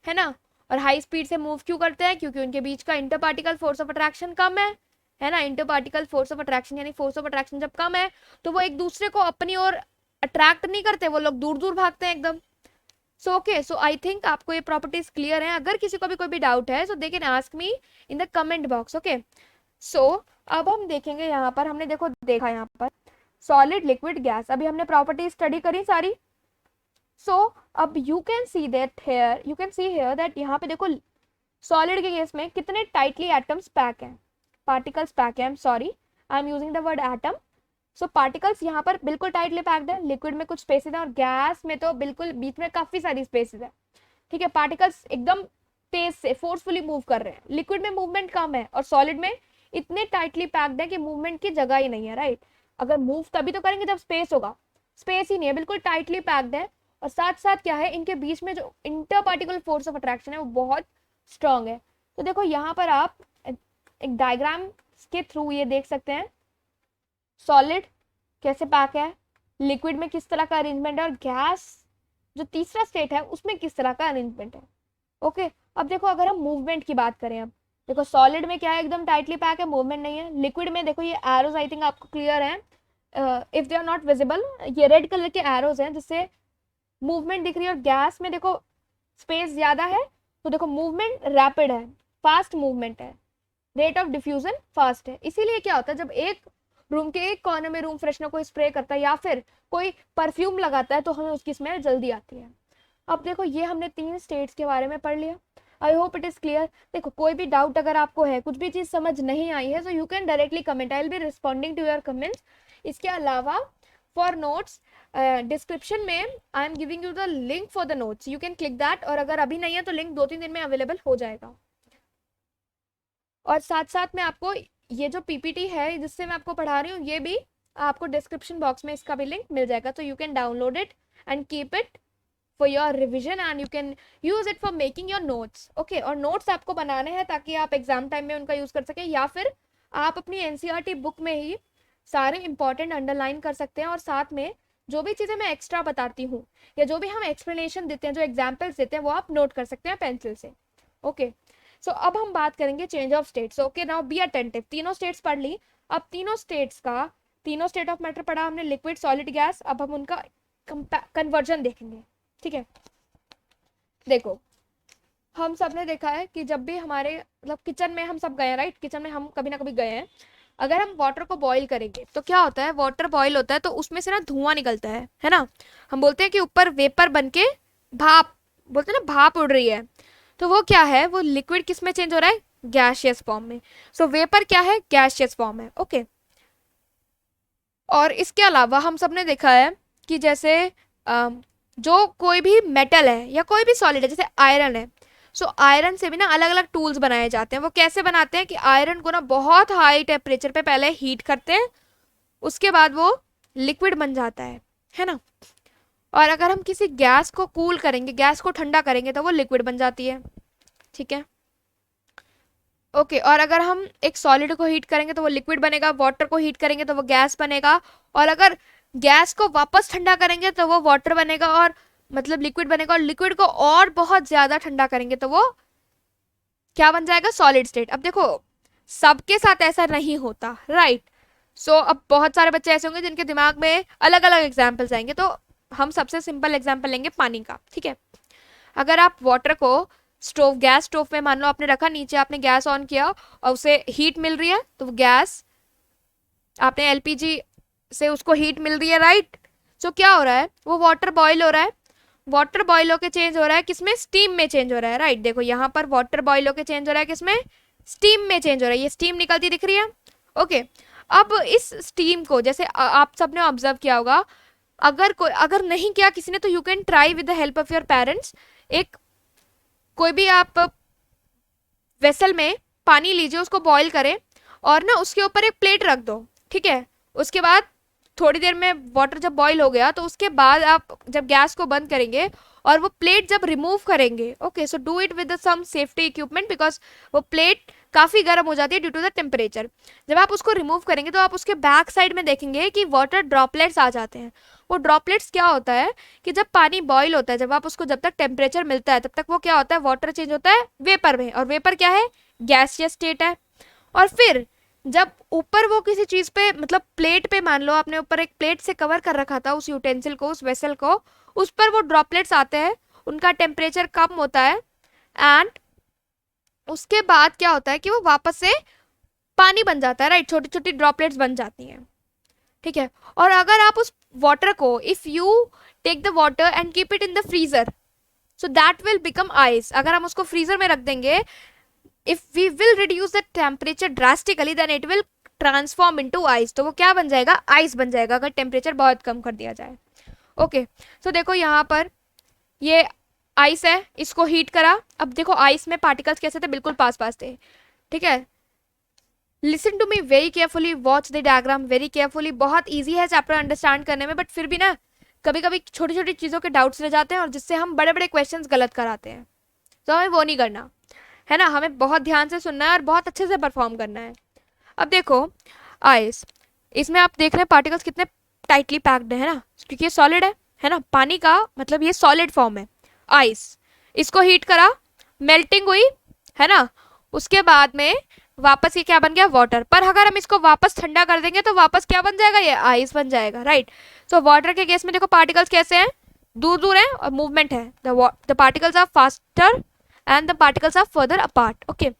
है ना। और हाई स्पीड से मूव क्यों करते हैं? क्योंकि उनके बीच का inter particle force of attraction कम है ना। Inter particle force of attraction, यानी फोर्स ऑफ अट्रैक्शन जब कम है तो वो एक दूसरे को अपनी ओर अट्रैक्ट नहीं करते, वो लोग दूर दूर भागते हैं एकदम। सो ओके, सो आई थिंक आपको ये प्रॉपर्टीज क्लियर है। अगर किसी को भी कोई भी डाउट है so they can ask me in the comment box. Okay, so अब हम देखेंगे यहाँ पर, हमने देखा यहाँ पर सॉलिड लिक्विड गैस, अभी हमने प्रॉपर्टी स्टडी करी सारी। सो अब यू कैन सी दैट यहाँ पे देखो सॉलिड के केस में कितने टाइटली एटम्स पैक हैं, पार्टिकल्स पैक हैं, I am using the word atom. So particles यहाँ पर बिल्कुल टाइटली पैक्ड है, लिक्विड में कुछ स्पेसेस है और गैस में तो बिल्कुल बीच में काफी सारी स्पेसेस है। ठीक है, पार्टिकल्स एकदम तेज से फोर्सफुली मूव कर रहे हैं, लिक्विड में मूवमेंट कम है और सॉलिड में इतने टाइटली पैक्ड है कि मूवमेंट की जगह ही नहीं है, राइट। अगर मूव तभी तो करेंगे जब स्पेस होगा, स्पेस ही नहीं है, बिल्कुल टाइटली पैक्ड है। और साथ साथ क्या है, इनके बीच में जो inter particle force of attraction है वो बहुत स्ट्रांग है। तो देखो यहाँ पर आप एक डायग्राम के थ्रू ये देख सकते हैं सॉलिड कैसे पैक है, लिक्विड में किस तरह का अरेंजमेंट है और गैस जो तीसरा स्टेट है उसमें किस तरह का अरेंजमेंट है। ओके, अब देखो अगर हम मूवमेंट की बात करें, अब देखो सॉलिड में क्या है, एकदम टाइटली पैक है, मूवमेंट नहीं है। लिक्विड में देखो ये एरोज आई थिंक आपको क्लियर है, if they are not visible, ये रेड कलर के एरोज हैं जिससे मूवमेंट दिख रही है। और गैस में देखो स्पेस ज्यादा है तो देखो मूवमेंट रैपिड है, फास्ट मूवमेंट है, रेट ऑफ डिफ्यूजन फास्ट है। इसीलिए क्या होता है जब एक रूम के एक कॉर्नर में रूम फ्रेशनर को स्प्रे करता है या फिर कोई परफ्यूम लगाता है तो हमें उसकी स्मेल जल्दी आती है। अब देखो ये हमने 3 स्टेट्स के बारे में पढ़ लिया, आई होप इट इज क्लियर। देखो कोई भी डाउट अगर आपको है, कुछ भी चीज समझ नहीं आई है, so you can directly comment, I will be responding to your comments. इसके अलावा फॉर नोट्स डिस्क्रिप्शन में I am giving you the link for the notes, you can click that. और अगर अभी नहीं है तो लिंक 2-3 दिन में अवेलेबल हो जाएगा। और साथ साथ में आपको ये जो पीपीटी है जिससे मैं आपको पढ़ा रही हूँ ये भी आपको डिस्क्रिप्शन बॉक्स में इसका भी लिंक मिल जाएगा, तो you can download it and keep it for your revision and you can use it for making your notes. Okay, और नोट्स आपको बनाने हैं ताकि आप एग्जाम टाइम में उनका यूज कर सके, या फिर आप अपनी एनसीईआरटी बुक में ही सारे इंपॉर्टेंट अंडरलाइन कर सकते हैं। और साथ में जो भी चीज़ें मैं एक्स्ट्रा बताती हूँ या जो भी हम एक्सप्लेनेशन देते हैं, जो एग्जाम्पल्स देते हैं, वो आप नोट कर सकते हैं पेंसिल से। ओके, सो अब हम बात करेंगे change of states. Okay, now be attentive. तीनों स्टेट्स पढ़ ली, अब तीनों स्टेट ऑफ मैटर पढ़ा हमने, लिक्विड, सॉलिड, गैस। अब हम उनका कन्वर्जन देखेंगे। ठीक है, देखो हम सब ने देखा है कि जब भी हमारे मतलब किचन में हम सब गए, राइट, किचन में हम कभी ना कभी गए हैं, अगर हम वाटर को बॉईल करेंगे तो क्या होता है, वाटर बॉईल होता है तो उसमें से ना धुआं निकलता है ना। हम बोलते हैं कि ऊपर वेपर बन के भाप, बोलते हैं ना भाप उड़ रही है, तो वो क्या है, वो लिक्विड किस में चेंज हो रहा है, गैसियस फॉर्म में। सो वेपर क्या है, गैसियस फॉर्म है। ओके, और इसके अलावा हम सब ने देखा है कि जैसे जो कोई भी मेटल है या कोई भी सॉलिड है, जैसे आयरन है, सो आयरन से भी ना अलग अलग टूल्स बनाए जाते हैं। वो कैसे बनाते हैं कि आयरन को ना बहुत हाई टेम्परेचर पे पहले हीट करते हैं, उसके बाद वो लिक्विड बन जाता है ना। और अगर हम किसी गैस को कूल करेंगे, गैस को ठंडा करेंगे, तो वो लिक्विड बन जाती है। ठीक है, ओके, और अगर हम एक सॉलिड को हीट करेंगे तो वो लिक्विड बनेगा, वाटर को हीट करेंगे तो वो गैस बनेगा, और अगर गैस को वापस ठंडा करेंगे तो वो वाटर बनेगा और मतलब लिक्विड बनेगा, और लिक्विड को और बहुत ज्यादा ठंडा करेंगे तो वो क्या बन जाएगा, सॉलिड स्टेट। अब देखो सबके साथ ऐसा नहीं होता, राइट। सो अब बहुत सारे बच्चे ऐसे होंगे जिनके दिमाग में अलग अलग एग्जाम्पल्स आएंगे, तो हम सबसे सिंपल एग्जाम्पल लेंगे पानी का। ठीक है, अगर आप वाटर को गैस स्टोव में मान लो आपने रखा, नीचे आपने गैस ऑन किया और उसे हीट मिल रही है, तो वो गैस आपने एलपीजी से उसको हीट मिल रही है, राइट। सो क्या हो रहा है, वो वाटर बॉईल हो रहा है, वाटर बॉईल होके चेंज हो रहा है किसमें, स्टीम में चेंज हो रहा है, राइट। देखो यहाँ पर वाटर बॉईल होके चेंज हो रहा है किसमें, स्टीम में चेंज हो रहा है, ये स्टीम निकलती दिख रही है। ओके, अब इस स्टीम को जैसे आप सबने ऑब्जर्व किया होगा, अगर नहीं किया किसी ने तो you can try with the help of your parents. एक कोई भी आप वेसल में पानी लीजिए, उसको बॉईल करें और ना उसके ऊपर एक प्लेट रख दो। ठीक है, उसके बाद थोड़ी देर में वाटर जब बॉईल हो गया तो उसके बाद आप जब गैस को बंद करेंगे और वो प्लेट जब रिमूव करेंगे, okay, so do it with some safety equipment because वो प्लेट काफ़ी गर्म हो जाती है ड्यू टू द टेम्परेचर। जब आप उसको रिमूव करेंगे तो आप उसके बैक साइड में देखेंगे कि वाटर ड्रॉपलेट्स आ जाते हैं। वो ड्रॉपलेट्स क्या होता है कि जब पानी बॉईल होता है, जब आप उसको जब तक टेम्परेचर मिलता है तब तक वो क्या होता है, वाटर चेंज होता है वेपर में, और वेपर क्या है, गैसियस स्टेट है। और फिर जब ऊपर वो किसी चीज पे मतलब प्लेट पे, मान लो आपने ऊपर एक प्लेट से कवर कर रखा था उस यूटेंसिल को, उस वेसल को, उस पर वो ड्रॉपलेट्स आते हैं, उनका टेम्परेचर कम होता है एंड उसके बाद क्या होता है कि वो वापस से पानी बन जाता है, राइट, छोटी छोटी ड्रॉपलेट्स बन जाती हैं, ठीक है। और अगर आप उस वाटर को, if you take the water and keep it in the freezer, so that will become ice. अगर हम उसको फ्रीजर में रख देंगे, if we will reduce the temperature drastically then it will transform into ice. तो वो क्या बन जाएगा, आइस बन जाएगा, अगर टेम्परेचर बहुत कम कर दिया जाए। ओके, सो देखो यहाँ पर ये आइस है, इसको हीट करा। अब देखो आइस में पार्टिकल्स कैसे थे, बिल्कुल पास पास थे, ठीक है। Listen to me very carefully, watch the diagram very carefully. बहुत ईजी है चैप्टर अंडरस्टैंड करने में, बट फिर भी ना कभी कभी छोटी छोटी चीज़ों के डाउट्स रह जाते हैं और जिससे हम बड़े बड़े क्वेश्चंस गलत कराते हैं, तो हमें वो नहीं करना है ना, हमें बहुत ध्यान से सुनना है और बहुत अच्छे से परफॉर्म करना है। अब देखो आइस, इसमें आप देख रहे हैं पार्टिकल्स कितने टाइटली पैक्ड है ना, क्योंकि ये सॉलिड है ना, पानी का मतलब ये सॉलिड फॉर्म है आइस। इसको हीट करा, मेल्टिंग हुई, है ना, उसके बाद में वापस ये क्या बन गया, वाटर। पर अगर हम इसको वापस ठंडा कर देंगे तो वापस क्या बन जाएगा, ये आइस बन जाएगा, राइट। सो वाटर के केस में देखो पार्टिकल्स कैसे हैं, दूर दूर हैं और मूवमेंट है, the particles are faster and the particles are further apart, okay.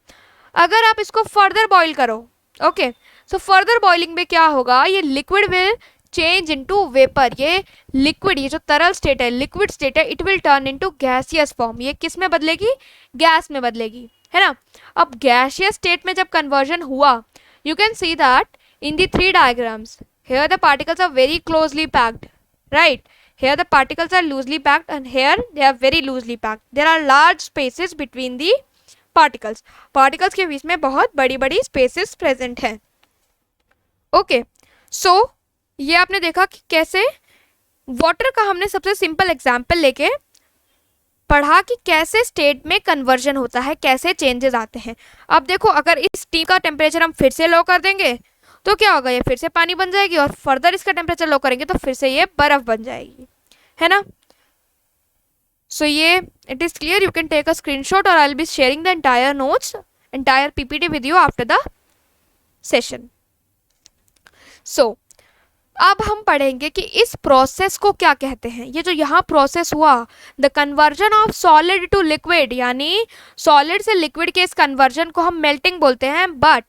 अगर आप इसको फर्दर बॉईल करो, ओके, सो फर्दर बॉइलिंग में क्या होगा, ये liquid will change into vapour. ये लिक्विड, ये जो तरल स्टेट है, लिक्विड स्टेट है, it will turn into gaseous form. ये किस में बदलेगी, गैस में बदलेगी, है ना। अब गैसियस स्टेट में जब कन्वर्जन हुआ, you can see that in the three diagrams, here the particles are very closely packed, right, here the particles are loosely packed and here they are very loosely packed. There are large spaces between the particles के बीच में बहुत बड़ी बड़ी spaces present हैं, okay. सो ये आपने देखा कि कैसे वाटर का हमने सबसे सिंपल एग्जाम्पल लेके पढ़ा कि कैसे स्टेट में कन्वर्जन होता है, कैसे चेंजेस आते हैं। अब देखो अगर इस टी का टेम्परेचर हम फिर से लो कर देंगे तो क्या होगा, ये फिर से पानी बन जाएगी, और फर्दर इसका टेम्परेचर लो करेंगे तो फिर से ये बर्फ बन जाएगी, है ना। सो ये it is clear, you can take a screenshot और I will be sharing the entire notes, entire PPT with you after the session. So अब हम पढ़ेंगे कि इस प्रोसेस को क्या कहते हैं। ये जो यहाँ प्रोसेस हुआ, the conversion of solid to liquid, यानी सॉलिड से लिक्विड के इस कन्वर्जन को हम मेल्टिंग बोलते हैं। बट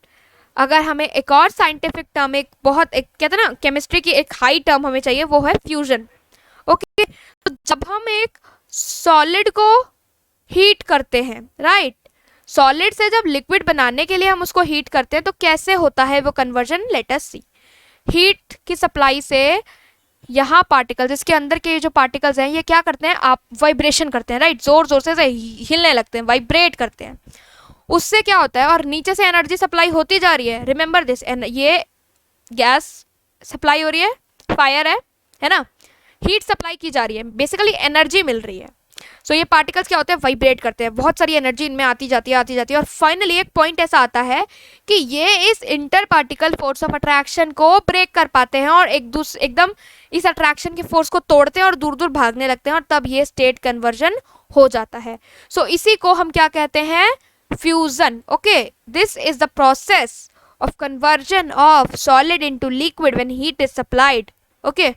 अगर हमें एक और साइंटिफिक टर्म, एक बहुत एक कहते हैं ना केमिस्ट्री की एक हाई टर्म हमें चाहिए, वो है फ्यूजन, ओके। तो जब हम एक सॉलिड को हीट करते हैं, राइट, सॉलिड से जब लिक्विड बनाने के लिए हम उसको हीट करते हैं तो कैसे होता है वो कन्वर्जन, लेट अस सी। हीट की सप्लाई से यहाँ पार्टिकल्स, इसके अंदर के जो पार्टिकल्स हैं ये क्या करते हैं, आप वाइब्रेशन करते हैं, राइट, जोर जोर से हिलने लगते हैं, वाइब्रेट करते हैं। उससे क्या होता है, और नीचे से एनर्जी सप्लाई होती जा रही है, रिमेंबर दिस, ये गैस सप्लाई हो रही है, फायर है ना, हीट सप्लाई की जा रही है, बेसिकली एनर्जी मिल रही है। सो ये पार्टिकल्स क्या होते हैं, वाइब्रेट करते हैं, बहुत सारी एनर्जी इनमें आती जाती है और फाइनली एक पॉइंट ऐसा आता है कि ये इस inter particle force of attraction को ब्रेक कर पाते हैं और एक दूसरे एकदम इस अट्रैक्शन के फोर्स को तोड़ते हैं और दूर दूर भागने लगते हैं, और तब ये स्टेट कन्वर्जन हो जाता है। सो इसी को हम क्या कहते हैं, fusion, okay. This is the process of conversion of solid into liquid when heat is supplied, okay,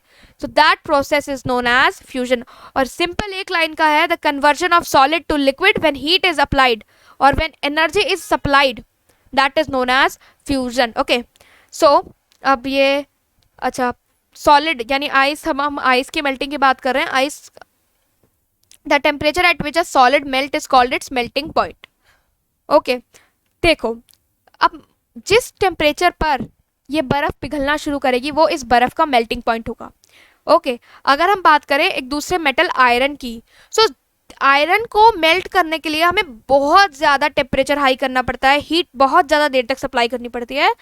so that process is known as fusion। और simple एक लाइन का है, the conversion of solid to liquid when heat is applied or when energy is supplied, that is known as fusion, okay। so अब ये अच्छा solid यानी ice, हम ice की मेल्टिंग की बात कर रहे हैं। Ice, the temperature at which a solid melt is called its melting point, okay। देखो अब जिस टेम्परेचर पर ये बर्फ पिघलना शुरू करेगी वो इस बर्फ का मेल्टिंग पॉइंट होगा, ओके। अगर हम बात करें एक दूसरे मेटल आयरन की, सो आयरन को मेल्ट करने के लिए हमें बहुत ज़्यादा टेम्परेचर हाई करना पड़ता है, हीट बहुत ज़्यादा देर तक सप्लाई करनी पड़ती है।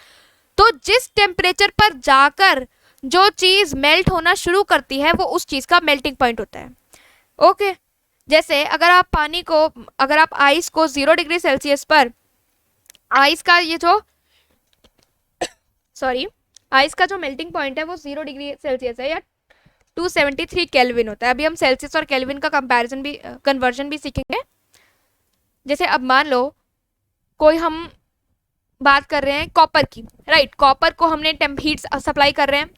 तो जिस टेम्परेचर पर जाकर जो चीज़ मेल्ट होना शुरू करती है वो उस चीज़ का मेल्टिंग पॉइंट होता है, ओके। जैसे अगर आप पानी को, अगर आप आइस को 0 डिग्री सेल्सियस पर, आइस का ये जो आइस का जो मेल्टिंग पॉइंट है वो 0 डिग्री सेल्सियस है या 273 केल्विन होता है। अभी हम सेल्सियस और केल्विन का कंपैरिजन भी, कन्वर्जन भी सीखेंगे। जैसे अब मान लो कोई हम बात कर रहे हैं कॉपर की, राइट। कॉपर को हमने हीट सप्लाई कर रहे हैं,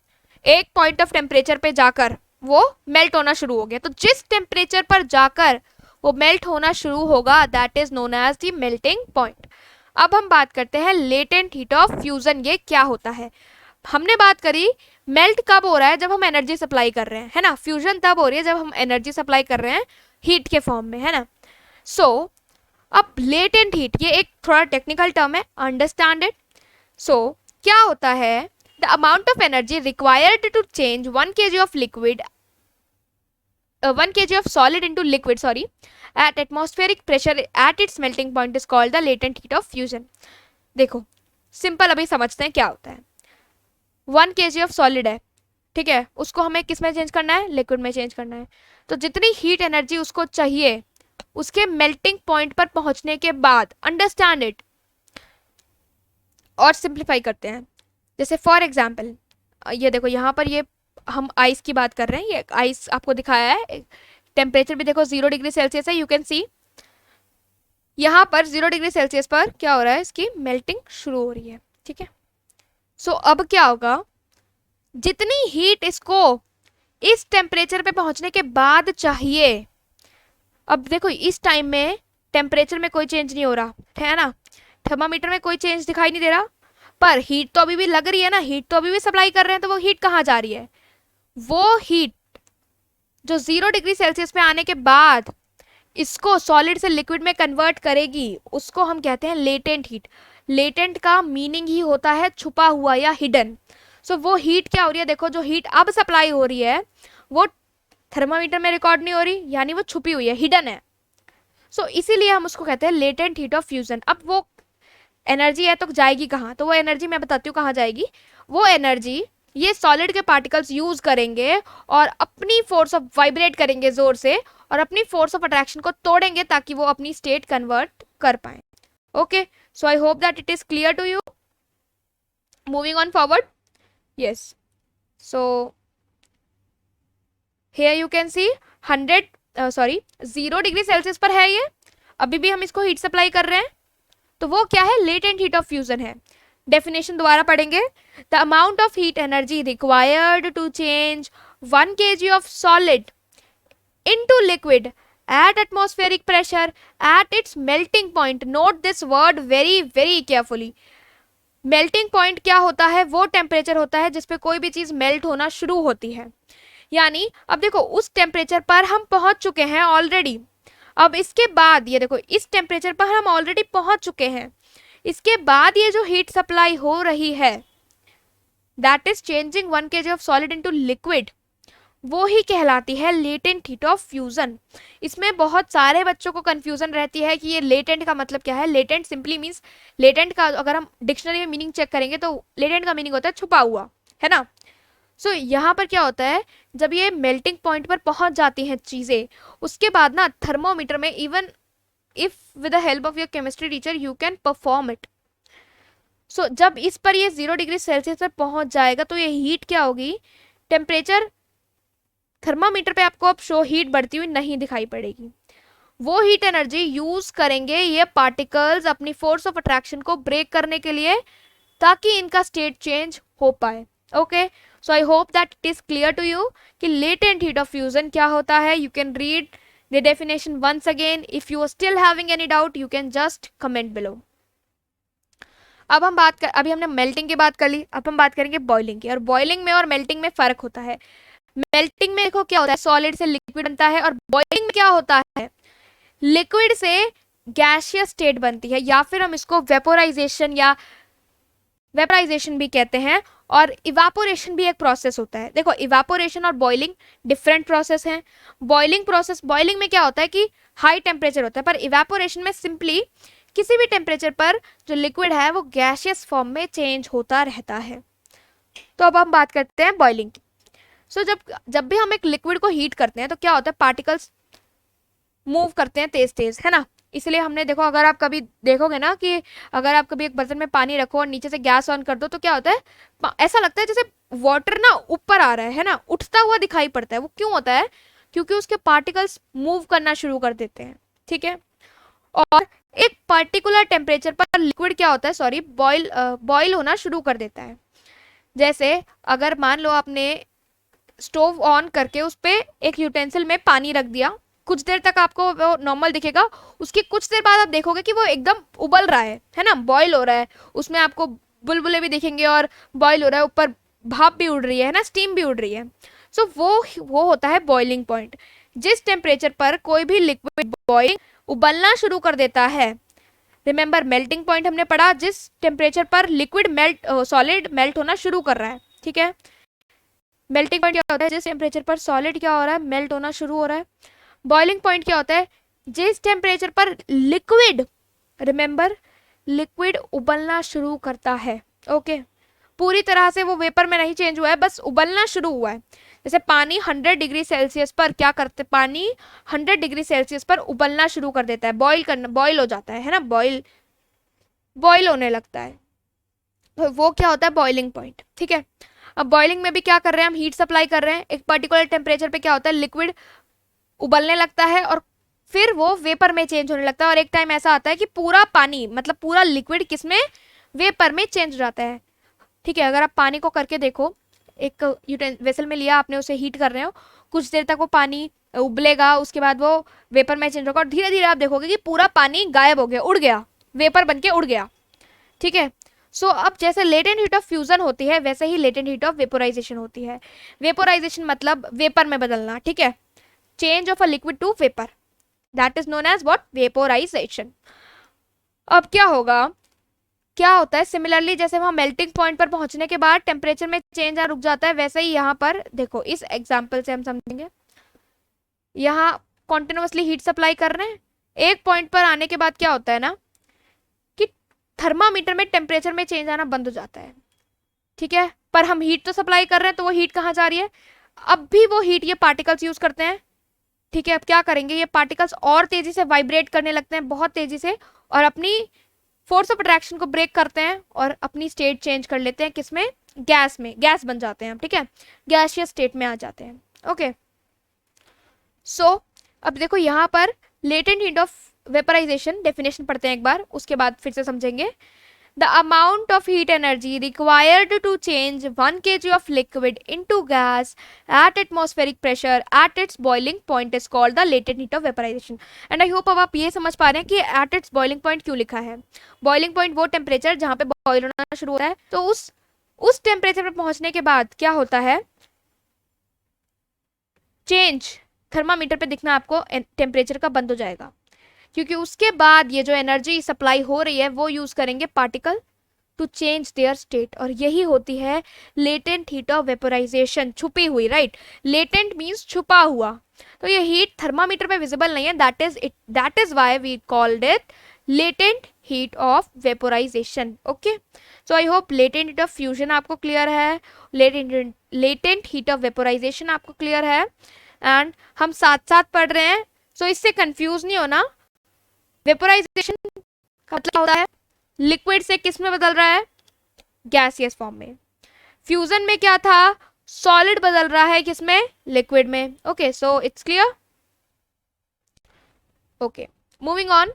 एक पॉइंट ऑफ टेम्परेचर पे जाकर वो मेल्ट होना शुरू हो गया। तो जिस टेम्परेचर पर जाकर वो मेल्ट होना शुरू होगा that is known as the melting point. अब हम बात करते हैं लेटेंट हीट ऑफ फ्यूजन, ये क्या होता है। हमने बात करी मेल्ट कब हो रहा है, जब हम एनर्जी सप्लाई कर रहे हैं, है ना। फ्यूजन तब हो रही है जब हम एनर्जी सप्लाई कर रहे हैं हीट के फॉर्म में, है ना। सो अब लेटेंट हीट ये एक थोड़ा टेक्निकल टर्म है, अंडरस्टैंड इट। सो क्या होता है, the amount of energy required to change 1 kg of liquid 1 kg of solid into liquid, sorry, at atmospheric pressure at its melting point is called the latent heat of fusion। देखो simple अभी समझते हैं क्या होता है। 1 kg of solid है, ठीक है, उसको हमें किस में चेंज करना है, लिक्विड में चेंज करना है। तो जितनी हीट एनर्जी उसको चाहिए उसके मेल्टिंग पॉइंट पर पहुंचने के बाद, अंडरस्टैंड इट, और सिंप्लीफाई करते हैं। जैसे फॉर एग्जाम्पल ये देखो यहाँ पर ये हम आइस की बात कर रहे हैं, ये आइस आपको दिखाया है, टेम्परेचर भी देखो 0 डिग्री सेल्सियस है, यू कैन सी यहाँ पर 0 डिग्री सेल्सियस पर क्या हो रहा है, इसकी मेल्टिंग शुरू हो रही है, ठीक है। सो अब क्या होगा, जितनी हीट इसको इस टेम्परेचर पे पहुंचने के बाद चाहिए, अब देखो इस टाइम में टेम्परेचर में कोई चेंज नहीं हो रहा है ना, थर्मामीटर में कोई चेंज दिखाई नहीं दे रहा, पर हीट तो अभी भी लग रही है ना, हीट तो अभी भी सप्लाई कर रहे हैं। तो वो हीट कहाँ जा रही है, वो हीट जो 0 डिग्री सेल्सियस पे आने के बाद इसको सॉलिड से लिक्विड में कन्वर्ट करेगी, उसको हम कहते हैं लेटेंट हीट। लेटेंट का मीनिंग ही होता है छुपा हुआ या हिडन। सो वो हीट क्या हो रही है, देखो जो हीट अब सप्लाई हो रही है वो थर्मामीटर में रिकॉर्ड नहीं हो रही, यानी वो छुपी हुई है, हिडन है। सो इसीलिए हम उसको कहते हैं लेटेंट हीट ऑफ फ्यूजन। अब वो एनर्जी है तो जाएगी कहाँ, तो वो एनर्जी मैं बताती हूँ कहाँ जाएगी। वो एनर्जी ये सॉलिड के पार्टिकल्स यूज करेंगे और अपनी फोर्स ऑफ वाइब्रेट करेंगे जोर से, और अपनी फोर्स ऑफ अट्रैक्शन को तोड़ेंगे ताकि वो अपनी स्टेट कन्वर्ट कर पाए। Okay, so I hope that it is clear to you. Moving on forward, yes. So here you can see 0 degree Celsius पर है ये, अभी भी हम इसको हीट सप्लाई कर रहे हैं, तो वो क्या है, लेटेंट हीट ऑफ फ्यूजन है। डेफिनेशन दोबारा पढ़ेंगे, the amount of heat energy required to change 1 kg of solid into liquid at atmospheric pressure at its melting point। note this word very very carefully। melting point क्या होता है, वो temperature होता है जिसपे कोई भी चीज मेल्ट होना शुरू होती है। यानी अब देखो उस टेम्परेचर पर हम पहुंच चुके हैं ऑलरेडी, अब इसके बाद ये देखो इस टेम्परेचर पर हम ऑलरेडी पहुंच चुके हैं, इसके बाद ये जो हीट सप्लाई हो रही है that is changing 1 kg of solid into liquid, वो ही कहलाती है लेटेंट हीट ऑफ फ्यूजन। इसमें बहुत सारे बच्चों को कंफ्यूजन रहती है कि ये लेटेंट का मतलब क्या है। लेटेंट सिंपली मींस, लेटेंट का अगर हम डिक्शनरी में मीनिंग चेक करेंगे तो लेटेंट का मीनिंग होता है छुपा हुआ, है ना। सो यहाँ पर क्या होता है, जब ये मेल्टिंग पॉइंट पर पहुंच जाती हैं चीजें, उसके बाद ना थर्मोमीटर में, even if with the help of your chemistry teacher you can perform it. So जब इस पर ये 0 डिग्री सेल्सियस पर पहुंच जाएगा तो ये हीट क्या होगी, टेम्परेचर थर्मामीटर पे आपको अब शो हीट बढ़ती हुई नहीं दिखाई पड़ेगी, वो हीट एनर्जी यूज करेंगे ये पार्टिकल्स अपनी फोर्स ऑफ अट्रैक्शन को ब्रेक करने के लिए, ताकि इनका स्टेट चेंज हो पाए। Okay, so I hope that it is clear to you कि लेटेंट हीट ऑफ फ्यूजन क्या होता है। You can read the definition once again, if you are still having any doubt you can just comment below. अब हम अभी हमने melting की बात कर ली, अब हम बात करेंगे बॉइलिंग की। और बॉइलिंग में और मेल्टिंग में फर्क होता है। मेल्टिंग में देखो क्या होता है, सॉलिड से लिक्विड बनता है, और बॉइलिंग में क्या होता है, लिक्विड से गैसियस स्टेट बनती है, या फिर हम इसको वेपोराइजेशन या वेपराइजेशन भी कहते हैं, और इवापोरेशन भी एक प्रोसेस होता है। देखो इवापोरेशन और बॉइलिंग डिफरेंट प्रोसेस हैं। बॉइलिंग में क्या होता है कि हाई टेम्परेचर होता है, पर इवापोरेशन में सिंपली किसी भी टेम्परेचर पर जो लिक्विड है वो गैसियस फॉर्म में चेंज होता रहता है। तो अब हम बात करते हैं बॉइलिंग की। सो जब भी हम एक लिक्विड को हीट करते हैं तो क्या होता है, पार्टिकल्स मूव करते हैं तेज तेज, है ना। इसलिए हमने देखो, अगर आप कभी देखोगे ना कि अगर आप कभी एक बर्तन में पानी रखो और नीचे से गैस ऑन कर दो तो क्या होता है, ऐसा लगता है जैसे वाटर ना ऊपर आ रहा है ना, उठता हुआ दिखाई पड़ता है। वो क्यों होता है, क्योंकि उसके पार्टिकल्स मूव करना शुरू कर देते हैं, ठीक है। और एक पर्टिकुलर टेम्परेचर पर लिक्विड क्या होता है, सॉरी, बॉईल होना शुरू कर देता है। जैसे अगर मान लो आपने स्टोव ऑन करके उस पे एक यूटेंसिल में पानी रख दिया, कुछ देर तक आपको वो नॉर्मल दिखेगा, उसके कुछ देर बाद आप देखोगे कि वो एकदम उबल रहा है ना, बॉईल हो रहा है, उसमें आपको बुलबुले भी दिखेंगे और बॉईल हो रहा है, ऊपर भाप भी उड़ रही है ना, स्टीम भी उड़ रही है। सो वो होता है बॉइलिंग पॉइंट। जिस टेम्परेचर पर कोई भी लिक्विड बॉइल उबलना शुरू कर देता है, रिमेंबर मेल्टिंग पॉइंट हमने पढ़ा, जिस टेम्परेचर पर लिक्विड सॉलिड मेल्ट होना शुरू कर रहा है, ठीक है। मेल्टिंग पॉइंट क्या होता है, जिस टेम्परेचर पर सॉलिड क्या हो रहा है, मेल्ट होना शुरू हो रहा है। बॉइलिंग पॉइंट क्या होता है, जिस टेम्परेचर पर लिक्विड, रिमेंबर, लिक्विड उबलना शुरू करता है। ओके, पूरी तरह से वो वेपर में नहीं चेंज हुआ है, बस उबलना शुरू हुआ है। जैसे पानी 100 डिग्री सेल्सियस पर क्या करते, पानी 100 डिग्री सेल्सियस पर उबलना शुरू कर देता है, बॉईल हो जाता है ना, बॉईल होने लगता है, तो वो क्या होता है, बॉइलिंग पॉइंट, ठीक है। अब बॉइलिंग में भी क्या कर रहे हैं हम, हीट सप्लाई कर रहे हैं, एक पर्टिकुलर टेम्परेचर पे क्या होता है, लिक्विड उबलने लगता है और फिर वो वेपर में चेंज होने लगता है, और एक टाइम ऐसा आता है कि पूरा पानी, मतलब पूरा लिक्विड किसमें, वेपर में चेंज हो जाता है, ठीक है। अगर आप पानी को करके देखो, एक वेसल में लिया आपने, उसे हीट कर रहे हो, कुछ देर तक वो पानी उबलेगा, उसके बाद वो वेपर में चेंज होगा और धीरे धीरे आप देखोगे कि पूरा पानी गायब हो गया, उड़ गया, वेपर बन के उड़ गया, ठीक है। सो अब जैसे लेटेंट हीट ऑफ फ्यूजन होती है, वैसे ही लेटेंट हीट ऑफ वेपोराइजेशन होती है। वेपोराइजेशन मतलब वेपर में बदलना, ठीक है, change of a liquid to vapour, that is known as what, vaporisation. अब क्या होगा, क्या होता है, सिमिलरली जैसे वहां मेल्टिंग पॉइंट पर पहुंचने के बाद टेम्परेचर में चेंज रुक जाता है, वैसे ही यहाँ पर देखो, इस एग्जाम्पल से हम समझेंगे, यहाँ कॉन्टिन्यूसली हीट सप्लाई कर रहे हैं, एक पॉइंट पर आने के बाद क्या होता है ना, कि थर्मामीटर में टेम्परेचर में चेंज आना बंद हो जाता है, ठीक है। पर हम हीट तो सप्लाई कर रहे हैं, तो वो हीट कहाँ जा रही है, अब भी वो हीट ये पार्टिकल्स यूज करते हैं, ठीक है। अब क्या करेंगे, ये पार्टिकल्स और तेजी से वाइब्रेट करने लगते हैं, बहुत तेजी से, और अपनी फोर्स ऑफ अट्रैक्शन को ब्रेक करते हैं और अपनी स्टेट चेंज कर लेते हैं, किसमें, गैस में, गैस बन जाते हैं, ठीक है, गैसियस स्टेट में आ जाते हैं। ओके, सो अब देखो यहाँ पर latent heat of vaporisation definition पढ़ते हैं एक बार, उसके बाद फिर से समझेंगे। The amount of heat energy required to change 1 kg of liquid into gas at atmospheric pressure at its boiling point is called the latent heat of vaporization. And I hope अब आप ये समझ पा रहे हैं कि at its boiling point क्यों लिखा है। boiling point वो टेम्परेचर जहाँ पे बॉयल होना शुरू होता है, तो उस टेम्परेचर पे पहुंचने के बाद क्या होता है, चेंज थर्मामीटर पे दिखना आपको टेम्परेचर का बंद हो जाएगा, क्योंकि उसके बाद ये जो एनर्जी सप्लाई हो रही है वो यूज करेंगे particle to change their state, और यही होती है लेटेंट हीट ऑफ वेपोराइजेशन, छुपी हुई, राइट, लेटेंट मींस छुपा हुआ, तो ये हीट थर्मामीटर पे विजिबल नहीं है, that is why we called it latent heat of vaporisation. Okay, so I hope latent heat of fusion आपको क्लियर है, लेटेंट हीट ऑफ वेपोराइजेशन आपको क्लियर है, एंड हम साथ साथ पढ़ रहे हैं, सो इससे कंफ्यूज नहीं होना। वेपोराइजेशन का मतलब होता है लिक्विड से किस में बदल रहा है, गैसियस फॉर्म में। फ्यूजन में क्या था, सॉलिड बदल रहा है किसमें, लिक्विड में। Okay, so it's clear. Okay, moving on.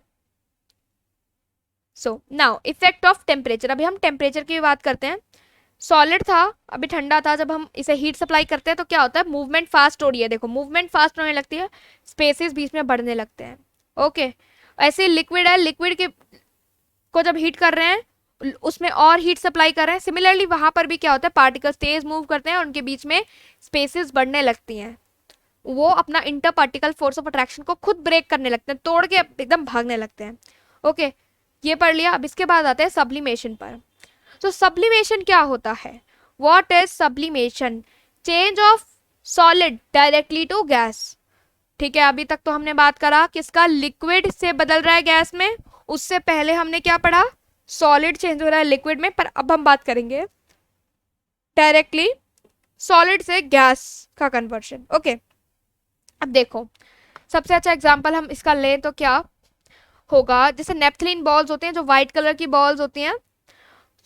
So now effect of temperature, अभी हम टेम्परेचर की बात करते हैं। सॉलिड था, अभी ठंडा था, जब हम इसे हीट सप्लाई करते हैं तो क्या होता है, मूवमेंट फास्ट हो रही है, देखो मूवमेंट फास्ट होने लगती है, स्पेसेस बीच में बढ़ने लगते हैं। ओके, ऐसे लिक्विड है, लिक्विड के को जब हीट कर रहे हैं उसमें और हीट सप्लाई कर रहे हैं, सिमिलरली वहां पर भी क्या होता है, पार्टिकल्स तेज मूव करते हैं और उनके बीच में स्पेसेस बढ़ने लगती हैं, वो अपना inter particle force of attraction को खुद ब्रेक करने लगते हैं, तोड़ के एकदम भागने लगते हैं। ओके, ये पढ़ लिया। अब इसके बाद आते हैं सब्लिमेशन पर। तो सब्लिमेशन क्या होता है, what is sublimation, change of solid directly to gas, ठीक है। अभी तक तो हमने बात करा किसका, लिक्विड से बदल रहा है गैस में, उससे पहले हमने क्या पढ़ा, सॉलिड चेंज हो रहा है लिक्विड में, पर अब हम बात करेंगे डायरेक्टली सॉलिड से गैस का कन्वर्शन। ओके, अब देखो सबसे अच्छा एग्जांपल हम इसका लें तो क्या होगा, जैसे नेपथलीन बॉल्स होते हैं, जो व्हाइट कलर की बॉल्स होती हैं,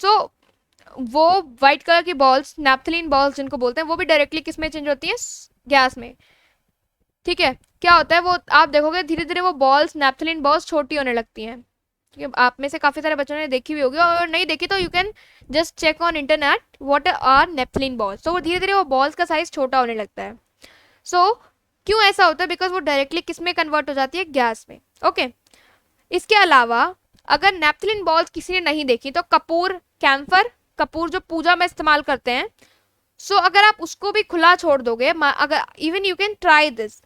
तो वो व्हाइट कलर की बॉल्स, नेपथलीन बॉल्स जिनको बोलते हैं, वो भी डायरेक्टली किस में चेंज होती है, गैस में, ठीक है। क्या होता है वो, आप देखोगे धीरे धीरे वो बॉल्स, नेपथलीन बॉल्स छोटी होने लगती हैं, क्योंकि आप में से काफी सारे बच्चों ने देखी हुई होगी, और नहीं देखी तो you can just check on internet what are naphthalene balls. तो धीरे धीरे वो बॉल्स का साइज छोटा होने लगता है। सो क्यों ऐसा होता है? बिकॉज वो डायरेक्टली किस में कन्वर्ट हो जाती है? गैस में। ओके इसके अलावा अगर नेपथलीन बॉल्स किसी ने नहीं देखी तो कपूर, कैम्फर, कपूर जो पूजा में इस्तेमाल करते हैं, सो अगर आप उसको भी खुला छोड़ दोगे, अगर even you can try this.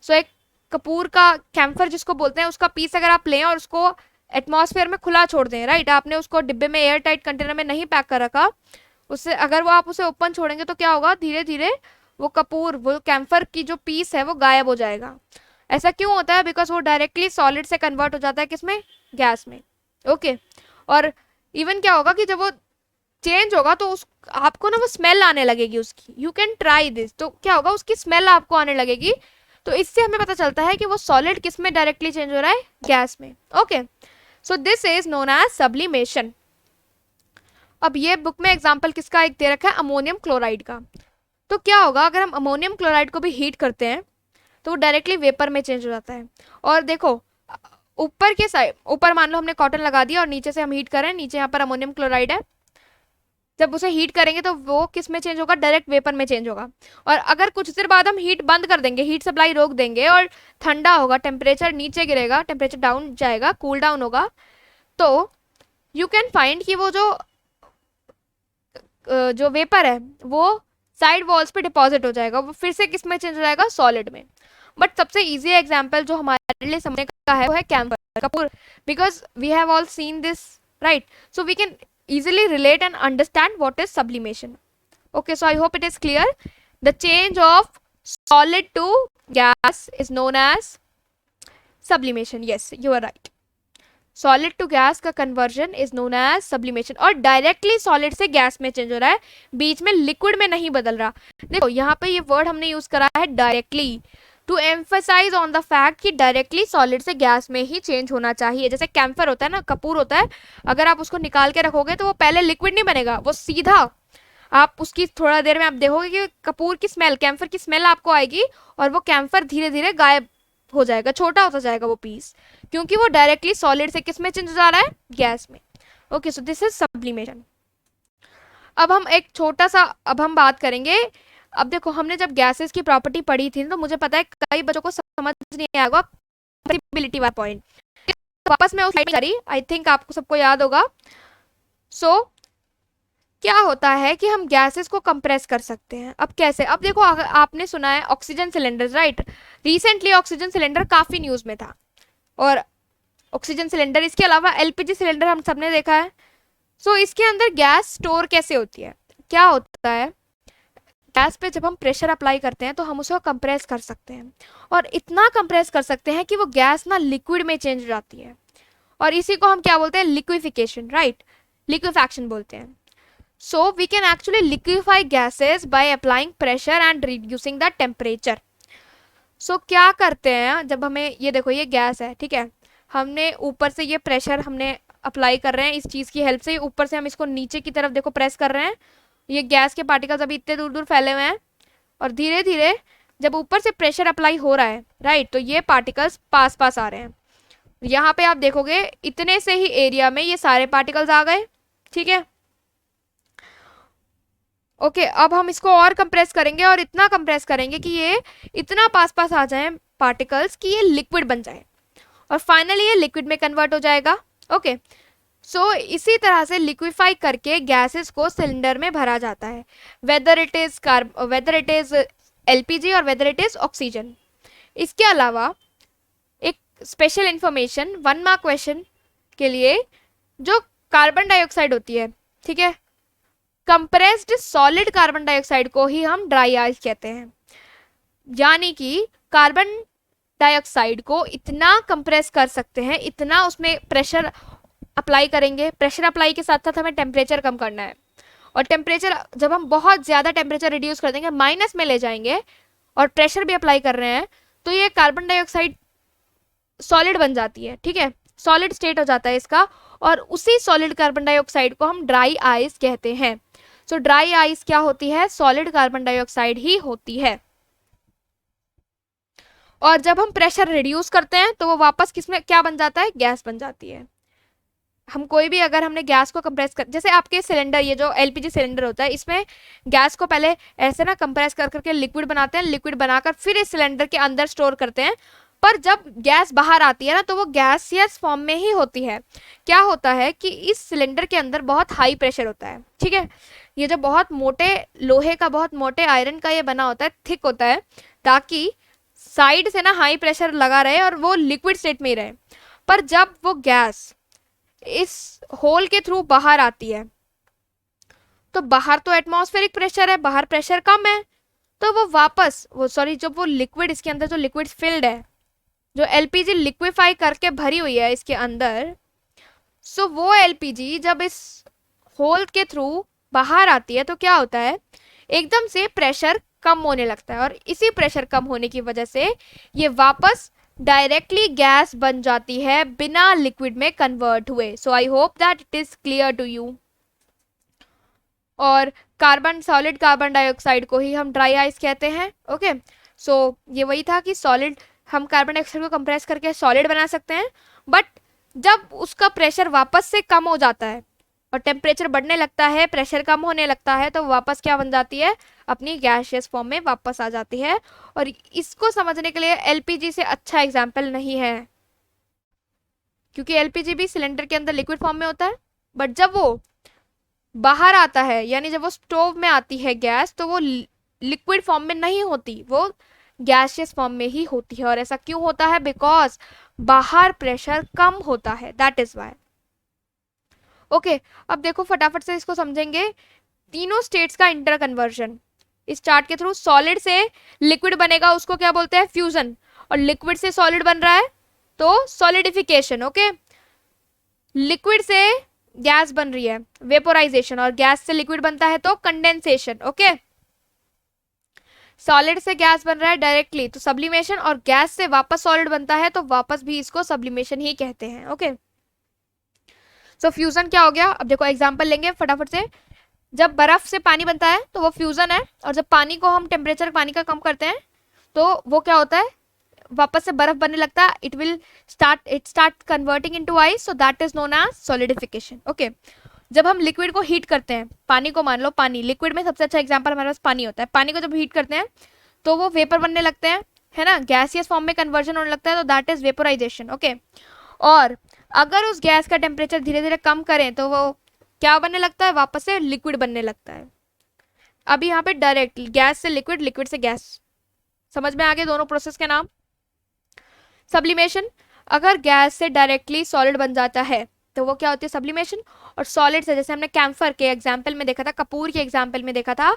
So एक कपूर का, कैम्फर जिसको बोलते हैं, उसका पीस अगर आप लें और उसको एटमॉस्फेयर में खुला छोड़ दें, राइट, आपने उसको डिब्बे में एयर टाइट कंटेनर में नहीं पैक कर रखा, उससे अगर वो आप उसे ओपन छोड़ेंगे तो क्या होगा? धीरे धीरे वो कपूर, वो कैम्फर की जो पीस है वो गायब हो जाएगा। ऐसा क्यों होता है? बिकॉज वो डायरेक्टली सॉलिड से कन्वर्ट हो जाता है किसमें? गैस में। ओके और इवन क्या होगा कि जब वो चेंज होगा तो उस आपको ना वो स्मेल आने लगेगी उसकी। You can try this. तो क्या होगा? उसकी स्मेल आपको आने लगेगी। तो इससे हमें पता चलता है कि वो सॉलिड किस में डायरेक्टली चेंज हो रहा है? गैस में। Okay so this is known as sublimation. अब ये बुक में एग्जाम्पल किसका एक दे रखा है? अमोनियम क्लोराइड का। तो क्या होगा अगर हम अमोनियम क्लोराइड को भी हीट करते हैं तो वो डायरेक्टली वेपर में चेंज हो जाता है। और देखो ऊपर के साइड, ऊपर मान लो हमने कॉटन लगा दिया और नीचे से हम हीट करें, नीचे यहाँ पर अमोनियम क्लोराइड है, जब उसे हीट करेंगे तो वो किस में चेंज होगा? डायरेक्ट वेपर में चेंज होगा। और अगर कुछ देर बाद हम हीट बंद कर देंगे, हीट सप्लाई रोक देंगे और ठंडा होगा, टेम्परेचर नीचे गिरेगा, टेम्परेचर डाउन जाएगा, कूल डाउन होगा, तो यू कैन फाइंड कि वो जो वेपर है वो साइड वॉल्स पे डिपॉजिट हो जाएगा, वो फिर से किस में चेंज हो जाएगा? सॉलिड में। बट सबसे इजी एग्जाम्पल जो हमारे लिए समझने का है वो है कैम्फर, कपूर, because we have all seen this, right. So we can easily relate and understand what is sublimation. Okay, so I hope it is clear. The change of solid to gas is known as sublimation. Yes, you are right. Solid to gas का conversion is known as sublimation. और directly solid से gas में change हो रहा है, बीच में liquid में नहीं बदल रहा। देखो यहाँ पे ये वर्ड हमने यूज करा है directly, to emphasise on the fact कि डायरेक्टली सॉलिड से गैस में ही चेंज होना चाहिए। जैसे कैम्फर होता है ना, कपूर होता है, अगर आप उसको निकाल के रखोगे तो वो पहले लिक्विड नहीं बनेगा, वो सीधा आप उसकी थोड़ा देर में आप देखोगे कि कपूर की स्मेल, कैम्फर की स्मेल आपको आएगी और वो कैम्फर धीरे धीरे गायब हो जाएगा, छोटा होता जाएगा वो पीस, क्योंकि वो डायरेक्टली सॉलिड से किस में चेंज हो जा रहा है? गैस में। Okay so this is sublimation. अब हम एक छोटा सा, अब हम बात करेंगे, अब देखो हमने जब गैसेस की प्रॉपर्टी पढ़ी थी तो मुझे पता है कई बच्चों को समझ नहीं आएगा कंप्रेसिबिलिटी वाला पॉइंट, वापस मैं उस स्लाइड में आई थिंक आपको सबको याद होगा। सो क्या होता है कि हम गैसेस को कंप्रेस कर सकते हैं। अब कैसे? अब देखो आपने सुना है oxygen cylinder, right, recently oxygen cylinder काफी न्यूज में था, और ऑक्सीजन सिलेंडर, इसके अलावा एलपीजी सिलेंडर हम सबने देखा है। सो इसके अंदर गैस स्टोर कैसे होती है? क्या होता है, गैस पे जब हम प्रेशर अप्लाई करते हैं तो हम उसे कंप्रेस कर सकते हैं, और इतना कंप्रेस कर सकते हैं कि वो गैस ना लिक्विड में चेंज हो जाती है, और इसी को हम क्या बोलते हैं? लिक्विफिकेशन, राइट, लिक्विफैक्शन बोलते हैं। So we can actually liquefy gases by applying pressure and reducing the temperature. So क्या करते हैं जब हमें, ये देखो ये गैस है, ठीक है, हमने ऊपर से ये प्रेशर हमने अप्लाई कर रहे हैं इस चीज़ की हेल्प से, ऊपर से हम इसको नीचे की तरफ देखो प्रेस कर रहे हैं, ये गैस के पार्टिकल्स अभी इतने दूर दूर फैले हुए हैं, और धीरे धीरे जब ऊपर से प्रेशर अप्लाई हो रहा है, राइट, तो ये पार्टिकल्स पास पास आ रहे हैं। यहाँ पे आप देखोगे इतने से ही एरिया में ये सारे पार्टिकल्स आ गए, ठीक है। ओके अब हम इसको और कंप्रेस करेंगे, और इतना कंप्रेस करेंगे कि ये इतना पास पास आ जाए पार्टिकल्स कि ये लिक्विड बन जाए, और फाइनली ये लिक्विड में कन्वर्ट हो जाएगा। ओके सो इसी तरह से लिक्विफाई करके गैसेस को सिलेंडर में भरा जाता है, वेदर इट इज एलपीजी और वेदर इट इज ऑक्सीजन। इसके अलावा एक स्पेशल इंफॉर्मेशन 1 मार्क क्वेश्चन के लिए, जो कार्बन डाइऑक्साइड होती है, ठीक है, कंप्रेस्ड सॉलिड कार्बन डाइऑक्साइड को ही हम ड्राई आइस कहते हैं। यानी कि कार्बन डाइऑक्साइड को इतना कंप्रेस कर सकते हैं, इतना उसमें प्रेशर अप्लाई करेंगे, प्रेशर अप्लाई के साथ साथ हमें टेम्परेचर कम करना है, और टेम्परेचर जब हम बहुत ज़्यादा टेम्परेचर रिड्यूस कर देंगे, माइनस में ले जाएंगे, और प्रेशर भी अप्लाई कर रहे हैं, तो ये कार्बन डाइऑक्साइड सॉलिड बन जाती है, ठीक है, सॉलिड स्टेट हो जाता है इसका, और उसी सॉलिड कार्बन डाइऑक्साइड को हम ड्राई आइस कहते हैं। सो ड्राई आइस क्या होती है? सॉलिड कार्बन डाइऑक्साइड ही होती है। और जब हम प्रेशर रिड्यूस करते हैं तो वो वापस किसमें क्या बन जाता है? गैस बन जाती है। हम कोई भी अगर हमने गैस को कंप्रेस कर, जैसे आपके सिलेंडर, ये जो एलपीजी सिलेंडर होता है, इसमें गैस को पहले ऐसे ना कंप्रेस कर करके लिक्विड बनाते हैं, लिक्विड बनाकर फिर इस सिलेंडर के अंदर स्टोर करते हैं। पर जब गैस बाहर आती है ना, तो वो गैसियस फॉर्म में ही होती है। क्या होता है कि इस सिलेंडर के अंदर बहुत हाई प्रेशर होता है, ठीक है। ये जो बहुत मोटे लोहे का, बहुत मोटे आयरन का ये बना होता है, थिक होता है, ताकि साइड से ना हाई प्रेशर लगा रहे और वो लिक्विड स्टेट में ही रहे। पर जब वो गैस इस होल के थ्रू बाहर आती है, तो बाहर तो एटमॉस्फेरिक प्रेशर है, बाहर प्रेशर कम है, तो वो वापस जब वो लिक्विड, इसके अंदर जो लिक्विड फिल्ड है, जो एलपीजी लिक्विफाई करके भरी हुई है इसके अंदर, सो वो एलपीजी जब इस होल के थ्रू बाहर आती है, तो क्या होता है, एकदम से प्रेशर कम होने लगता है, और इसी प्रेशर कम होने की वजह से ये वापस डायरेक्टली गैस बन जाती है बिना लिक्विड में कन्वर्ट हुए। So I hope that it is clear to you. और सॉलिड कार्बन डाइऑक्साइड को ही हम ड्राई आइस कहते हैं। ओके, सो ये वही था कि सॉलिड, हम कार्बन डाइऑक्साइड को कंप्रेस करके सॉलिड बना सकते हैं, बट जब उसका प्रेशर वापस से कम हो जाता है और टेम्परेचर बढ़ने लगता है, प्रेशर कम होने लगता है, तो वापस क्या बन जाती है, अपनी गैसियस फॉर्म में वापस आ जाती है। और इसको समझने के लिए एलपीजी से अच्छा एग्जाम्पल नहीं है, क्योंकि एलपीजी भी सिलेंडर के अंदर लिक्विड फॉर्म में होता है, बट जब वो बाहर आता है, यानी जब वो स्टोव में आती है गैस, तो वो लिक्विड फॉर्म में नहीं होती, वो गैसियस फॉर्म में ही होती है। और ऐसा क्यों होता है, बिकॉज बाहर प्रेशर कम होता है, दैट इज वाई। ओके, अब देखो फटाफट से इसको समझेंगे, तीनों स्टेट्स का इंटर कन्वर्जन इस चार्ट के थ्रू। सॉलिड से लिक्विड बनेगा, उसको क्या बोलते हैं, फ्यूजन, और लिक्विड से सॉलिड बन रहा है तो सॉलिडिफिकेशन। ओके, लिक्विड से गैस बन रही है, वेपोराइजेशन, और गैस से लिक्विड बनता है तो कंडेंसेशन। ओके, सॉलिड से गैस बन रहा है डायरेक्टली तो सब्लिमेशन, और गैस से वापस सॉलिड बनता है तो वापस भी इसको सब्लिमेशन ही कहते हैं। ओके, सो फ्यूजन क्या हो गया, अब देखो एग्जांपल लेंगे फटाफट से। जब बर्फ से पानी बनता है तो वो फ्यूजन है, और जब पानी को हम टेम्परेचर पानी का कम करते हैं तो वो क्या होता है, वापस से बर्फ बनने लगता है, it start converting into ice, so that is known as solidification. Okay, जब हम लिक्विड को हीट करते हैं, पानी को, मान लो पानी, लिक्विड में सबसे अच्छा एग्जांपल हमारे पास पानी होता है, पानी को जब हीट करते हैं तो वो वेपर बनने लगते हैं, है ना, गैसियस फॉर्म में कन्वर्जन होने लगता है, तो दैट इज वेपोराइजेशन। ओके, और अगर उस गैस का टेम्परेचर धीरे धीरे कम करें तो वो क्या बनने लगता है, वापस से लिक्विड बनने लगता है। अभी यहाँ पे डायरेक्ट गैस से लिक्विड, लिक्विड से गैस, समझ में आ गए दोनों प्रोसेस के नाम। सब्लिमेशन, अगर गैस से डायरेक्टली सॉलिड बन जाता है तो वो क्या होती है, सब्लिमेशन। और सॉलिड से, जैसे हमने कैम्फर के एग्जाम्पल में देखा था, कपूर के एग्जाम्पल में देखा था,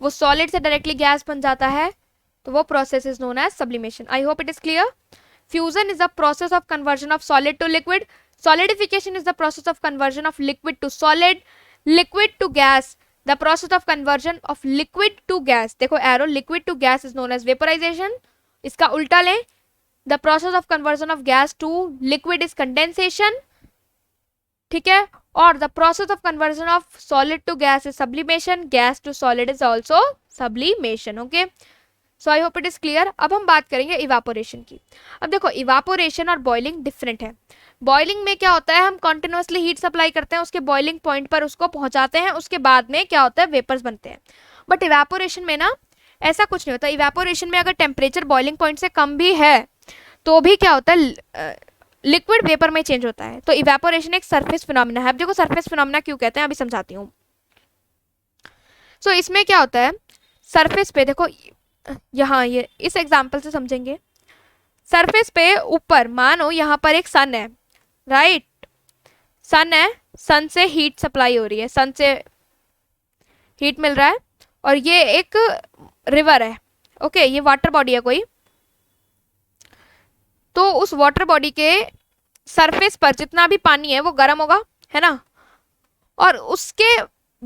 वो सॉलिड से डायरेक्टली गैस बन जाता है तो वो process is known as sublimation. I hope it is clear. Fusion is the process of conversion of solid to liquid, solidification is the process of conversion of liquid to solid, liquid to gas, the process of conversion of liquid to gas, देखो arrow, liquid to gas is known as vaporization, इसका उल्टा लें, the process of conversion of gas to liquid is condensation, ठीक है, और the process of conversion of solid to gas is sublimation, gas to solid is also sublimation। okay, so I hope it is clear. अब हम बात करेंगे evaporation की। अब देखो, इवापोरेशन और बॉइलिंग डिफरेंट है। बॉइलिंग में क्या होता है, हम कंटिन्यूअसली हीट सप्लाई करते हैं, उसके बॉइलिंग पॉइंट पर उसको पहुंचाते हैं, उसके बाद में क्या होता है, वेपर्स बनते हैं। बट इवापोरेशन में ना ऐसा कुछ नहीं होता। इवापोरेशन में अगर टेम्परेचर बॉइलिंग पॉइंट से कम भी है तो भी क्या होता है, लिक्विड वेपर में चेंज होता है। तो इवापोरेशन एक सरफेस फिनोमिना है। अब देखो सरफेस फिनोमिना क्यों कहते हैं, अभी समझाती हूँ। सो इसमें क्या होता है, सरफेस पे देखो, यहाँ ये इस एग्जाम्पल से समझेंगे। सरफेस पे ऊपर मानो यहाँ पर एक सन है, राइट, सन है, सन से हीट सप्लाई हो रही है, सन से हीट मिल रहा है, और ये एक रिवर है। ओके, ये वाटर बॉडी है कोई, तो उस वाटर बॉडी के सरफेस पर जितना भी पानी है वो गर्म होगा, है ना, और उसके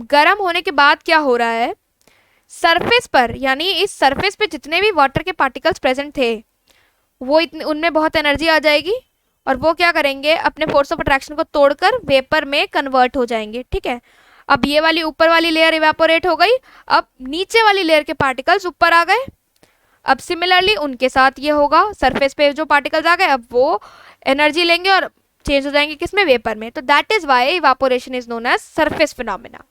गर्म होने के बाद क्या हो रहा है, सरफेस पर, यानी इस सरफेस पे जितने भी वाटर के पार्टिकल्स प्रेजेंट थे वो उनमें बहुत एनर्जी आ जाएगी, और वो क्या करेंगे, अपने फोर्स ऑफ अट्रैक्शन को तोड़कर वेपर में कन्वर्ट हो जाएंगे। ठीक है, अब ये वाली ऊपर वाली लेयर इवेपोरेट हो गई, अब नीचे वाली लेयर के पार्टिकल्स ऊपर आ गए। अब सिमिलरली उनके साथ ये होगा, सरफेस पे जो पार्टिकल्स आ गए अब वो एनर्जी लेंगे और चेंज हो जाएंगे किसमें, वेपर में। तो that is why evaporation is known as surface phenomena.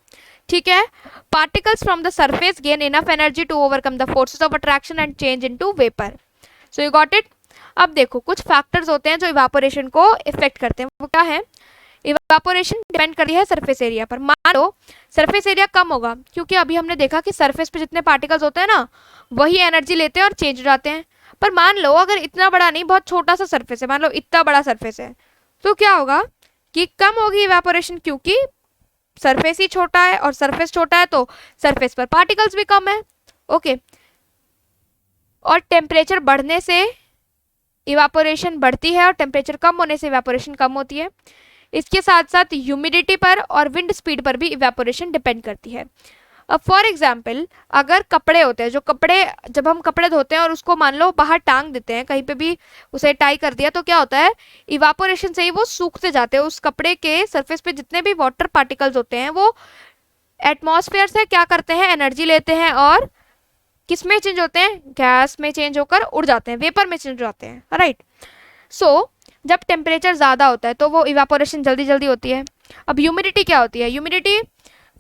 ठीक है, particles from the surface gain enough energy to overcome the forces of attraction and change into vapour. So you got it. अब देखो कुछ factors होते हैं जो evaporation को effect करते हैं, वो क्या है। इवापोरेशन डिपेंड करती है सरफेस एरिया पर। मान लो सरफेस एरिया कम होगा, क्योंकि अभी हमने देखा कि सरफेस पे जितने पार्टिकल्स होते हैं ना, वही एनर्जी लेते हैं और चेंज हो जाते हैं। पर मान लो अगर इतना बड़ा नहीं, बहुत छोटा सा सरफेस है, मान लो इतना बड़ा सरफेस है, तो क्या होगा कि कम होगी इवापोरेशन, क्योंकि सरफेस ही छोटा है और सरफेस छोटा है तो सरफेस पर पार्टिकल्स भी कम है। ओके, और टेम्परेचर बढ़ने से इवापोरेशन बढ़ती है और टेम्परेचर कम होने से इवापोरेशन कम होती है। इसके साथ साथ ह्यूमिडिटी पर और विंड स्पीड पर भी इवेपोरेशन डिपेंड करती है। अब फॉर एग्जांपल अगर कपड़े होते हैं, जो कपड़े जब हम कपड़े धोते हैं और उसको मान लो बाहर टांग देते हैं, कहीं पे भी उसे टाई कर दिया, तो क्या होता है, इवापोरेशन से ही वो सूखते जाते हैं। उस कपड़े के सरफेस पे जितने भी वाटर पार्टिकल्स होते हैं वो एटमॉस्फेयर से क्या करते हैं, एनर्जी लेते हैं और किस में चेंज होते हैं, गैस में चेंज होकर उड़ जाते हैं, वेपर में चेंज हो जाते हैं, राइट। सो जब टेम्परेचर ज़्यादा होता है तो वो इवापोरेशन जल्दी जल्दी होती है। अब ह्यूमिडिटी क्या होती है, ह्यूमिडिटी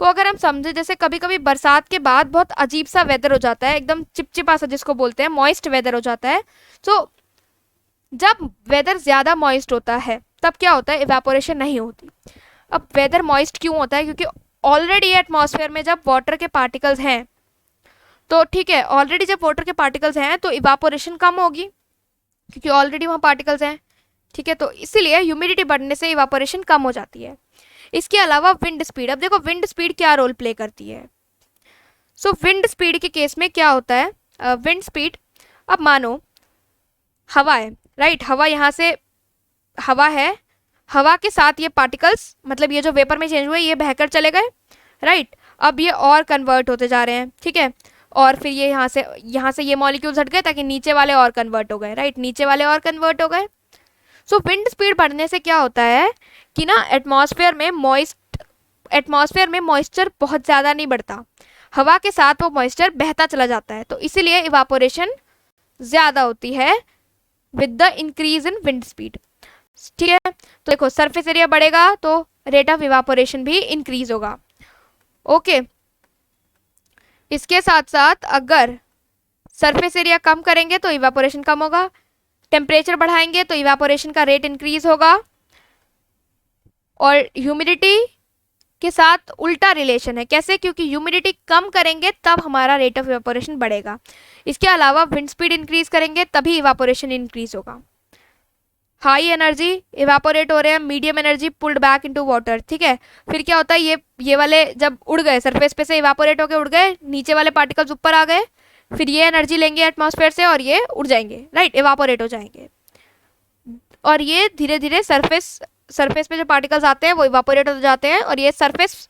को अगर हम समझे, जैसे कभी कभी बरसात के बाद बहुत अजीब सा वेदर हो जाता है, एकदम चिपचिपा सा जिसको बोलते हैं, मॉइस्ट वेदर हो जाता है। तो जब वेदर ज़्यादा मॉइस्ट होता है तब क्या होता है, इवापोरेशन नहीं होती। अब वेदर मॉइस्ट क्यों होता है, क्योंकि ऑलरेडी एटमॉस्फेयर में जब वाटर के पार्टिकल्स हैं, तो ठीक है, ऑलरेडी जब वाटर के पार्टिकल्स हैं तो इवापोरेशन कम होगी, क्योंकि ऑलरेडी वहाँ पार्टिकल्स हैं। ठीक है, तो इसीलिए ह्यूमिडिटी बढ़ने से इवापोरेशन कम हो जाती है। इसके अलावा विंड स्पीड, अब देखो विंड स्पीड क्या रोल प्ले करती है। सो विंड स्पीड के केस में क्या होता है, विंड स्पीड, अब मानो हवा है, राइट, हवा यहाँ से हवा है, हवा के साथ ये पार्टिकल्स, मतलब ये जो वेपर में चेंज हुए, ये बहकर चले गए, राइट। अब ये और कन्वर्ट होते जा रहे हैं, ठीक है, और फिर ये यहाँ से ये मॉलिक्यूल्स हट गए ताकि नीचे वाले और कन्वर्ट हो गए, राइट, नीचे वाले और कन्वर्ट हो गए। सो विंड स्पीड बढ़ने से क्या होता है कि ना एटमॉस्फेयर में मॉइस्चर बहुत ज़्यादा नहीं बढ़ता, हवा के साथ वो मॉइस्चर बहता चला जाता है, तो इसीलिए इवापोरेशन ज़्यादा होती है with the increase in wind speed. ठीक है, तो देखो सरफेस एरिया बढ़ेगा तो रेट ऑफ इवापोरेशन भी इंक्रीज होगा। ओके, इसके साथ साथ अगर सरफेस एरिया कम करेंगे तो इवापोरेशन कम होगा, टेम्परेचर बढ़ाएंगे तो इवापोरेशन का रेट इंक्रीज होगा, और ह्यूमिडिटी के साथ उल्टा रिलेशन है। कैसे, क्योंकि ह्यूमिडिटी कम करेंगे तब हमारा रेट ऑफ इवापोरेशन बढ़ेगा। इसके अलावा विंड स्पीड इंक्रीज करेंगे तभी इवापोरेशन इंक्रीज होगा। हाई एनर्जी इवापोरेट हो रहे हैं, medium energy pulled back into water. ठीक है, फिर क्या होता है, ये वाले जब उड़ गए सरफेस पे से इवापोरेट होके उड़ गए, नीचे वाले पार्टिकल्स ऊपर आ गए, फिर ये एनर्जी लेंगे एटमॉस्फेयर से और ये उड़ जाएंगे, राइट, इवापोरेट हो जाएंगे। और ये धीरे धीरे सरफेस पे जो पार्टिकल्स आते हैं वो इवापोरेट हो जाते हैं, और ये सरफेस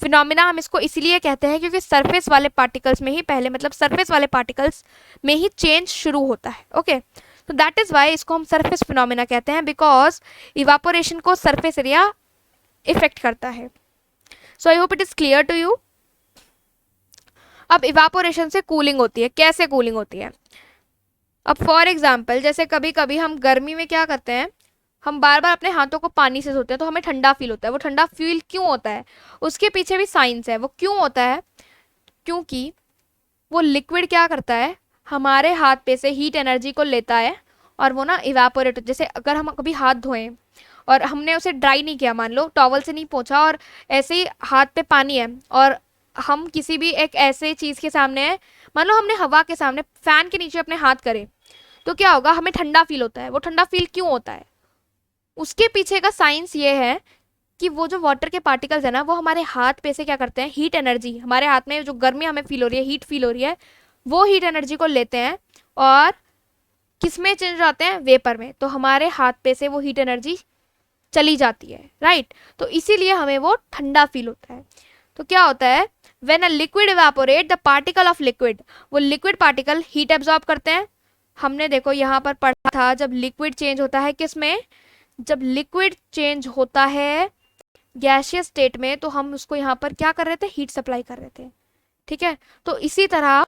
फिनोमिना हम इसको इसीलिए कहते हैं क्योंकि सरफेस वाले पार्टिकल्स में ही पहले, मतलब सरफेस वाले पार्टिकल्स में ही चेंज शुरू होता है। ओके, तो दैट इज वाई इसको हम सरफेस फिनोमिना कहते हैं, बिकॉज इवापोरेशन को सरफेस एरिया इफेक्ट करता है। So I hope it is clear to you. अब इवापोरेशन से कूलिंग होती है। कैसे कूलिंग होती है, अब फॉर एग्जाम्पल जैसे कभी कभी हम गर्मी में क्या करते हैं, हम बार बार अपने हाथों को पानी से धोते हैं तो हमें ठंडा फील होता है। वो ठंडा फील क्यों होता है, उसके पीछे भी साइंस है। वो क्यों होता है, क्योंकि वो लिक्विड क्या करता है, हमारे हाथ पे से हीट एनर्जी को लेता है और वो ना इवापोरेट, जैसे अगर हम कभी हाथ धोएं और हमने उसे ड्राई नहीं किया, मान लो टॉवल से नहीं पोंछा और ऐसे ही हाथ पे पानी है, और हम किसी भी एक ऐसे चीज़ के सामने है, मान लो हमने हवा के सामने फैन के नीचे अपने हाथ करें, तो क्या होगा, हमें ठंडा फील होता है। वो ठंडा फील क्यों होता है, उसके पीछे का साइंस ये है कि वो जो वाटर के पार्टिकल्स है ना, वो हमारे हाथ पे से क्या करते हैं, हीट एनर्जी, हमारे हाथ में जो गर्मी हमें फील हो रही है, हीट फील हो रही है, वो हीट एनर्जी को लेते हैं और किस में चेंज जाते हैं, वेपर में। तो हमारे हाथ पे से वो हीट एनर्जी चली जाती है, राइट, तो इसीलिए हमें वो ठंडा फील होता है। तो क्या होता है, when a liquid evaporate the particle of liquid, वो लिक्विड पार्टिकल हीट एब्जॉर्ब करते हैं। हमने देखो यहाँ पर पढ़ा था, जब लिक्विड चेंज होता है किस में, जब लिक्विड चेंज होता है गैसियस स्टेट में, तो हम उसको यहाँ पर क्या कर रहे थे, हीट सप्लाई कर रहे थे। ठीक है, तो इसी तरह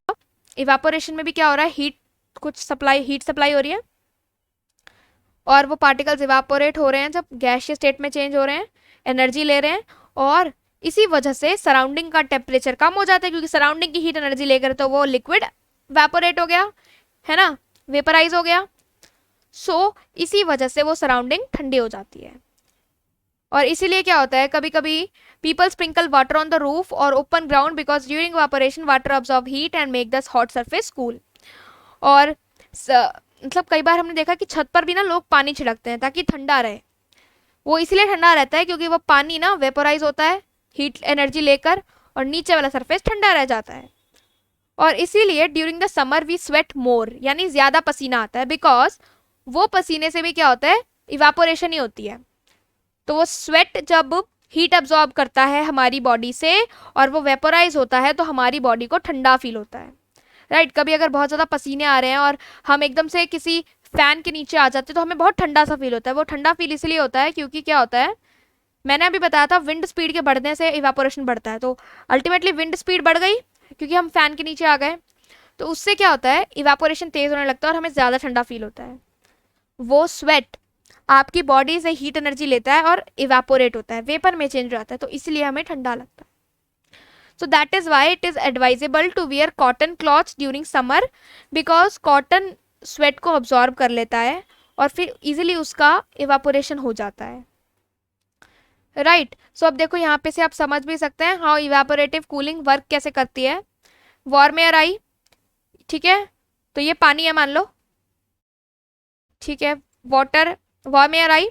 इवेपोरेशन में भी क्या हो रहा है, हीट सप्लाई हो रही है। और वो पार्टिकल्स इवापोरेट हो रहे हैं जब गैसियस स्टेट में चेंज हो रहे हैं, एनर्जी ले रहे हैं, और इसी वजह से सराउंडिंग का टेम्परेचर कम हो जाता है, क्योंकि सराउंडिंग की हीट एनर्जी लेकर तो वो लिक्विड इवापोरेट हो गया, है ना, वेपराइज हो गया। सो इसी वजह से वो सराउंडिंग ठंडी हो जाती है। और इसीलिए क्या होता है, कभी कभी people sprinkle water on the roof और open ground because during evaporation water absorb heat and make the hot surface cool. और मतलब कई बार हमने देखा कि छत पर भी ना लोग पानी छिड़कते हैं ताकि ठंडा रहे। वो इसलिए ठंडा रहता है क्योंकि वो पानी ना वेपोराइज होता है हीट एनर्जी लेकर, और नीचे वाला सरफेस ठंडा रह जाता है। और इसीलिए during the summer we sweat more, यानी ज्यादा पसीना आता है, बिकॉज वो पसीने से भी क्या होता है, इवापोरेशन ही होती है। तो वो स्वेट जब हीट अब्जॉर्ब करता है हमारी बॉडी से और वो वेपोराइज होता है तो हमारी बॉडी को ठंडा फील होता है, राइट। कभी अगर बहुत ज़्यादा पसीने आ रहे हैं और हम एकदम से किसी फैन के नीचे आ जाते हैं तो हमें बहुत ठंडा सा फील होता है। वो ठंडा फील इसलिए होता है क्योंकि क्या होता है, मैंने अभी बताया था विंड स्पीड के बढ़ने से इवापोरेशन बढ़ता है। तो अल्टीमेटली विंड स्पीड बढ़ गई क्योंकि हम फैन के नीचे आ गए, तो उससे क्या होता है, इवापोरेशन तेज होने लगता है और हमें ज़्यादा ठंडा फील होता है। वो स्वेट आपकी बॉडी से हीट एनर्जी लेता है और इवापोरेट होता है, वेपर में चेंज हो जाता है, तो इसलिए हमें ठंडा लगता है। So that is why it is advisable to wear cotton cloths during summer because cotton sweat को absorb कर लेता है और फिर easily उसका evaporation हो जाता है, राइट। सो अब देखो यहाँ पे से आप समझ भी सकते हैं हाउ इवेपोरेटिव कूलिंग वर्क कैसे करती है। वार्म एयर आई, ठीक है, तो ये पानी है मान लो, ठीक है, वाटर, वार्म एयर आई,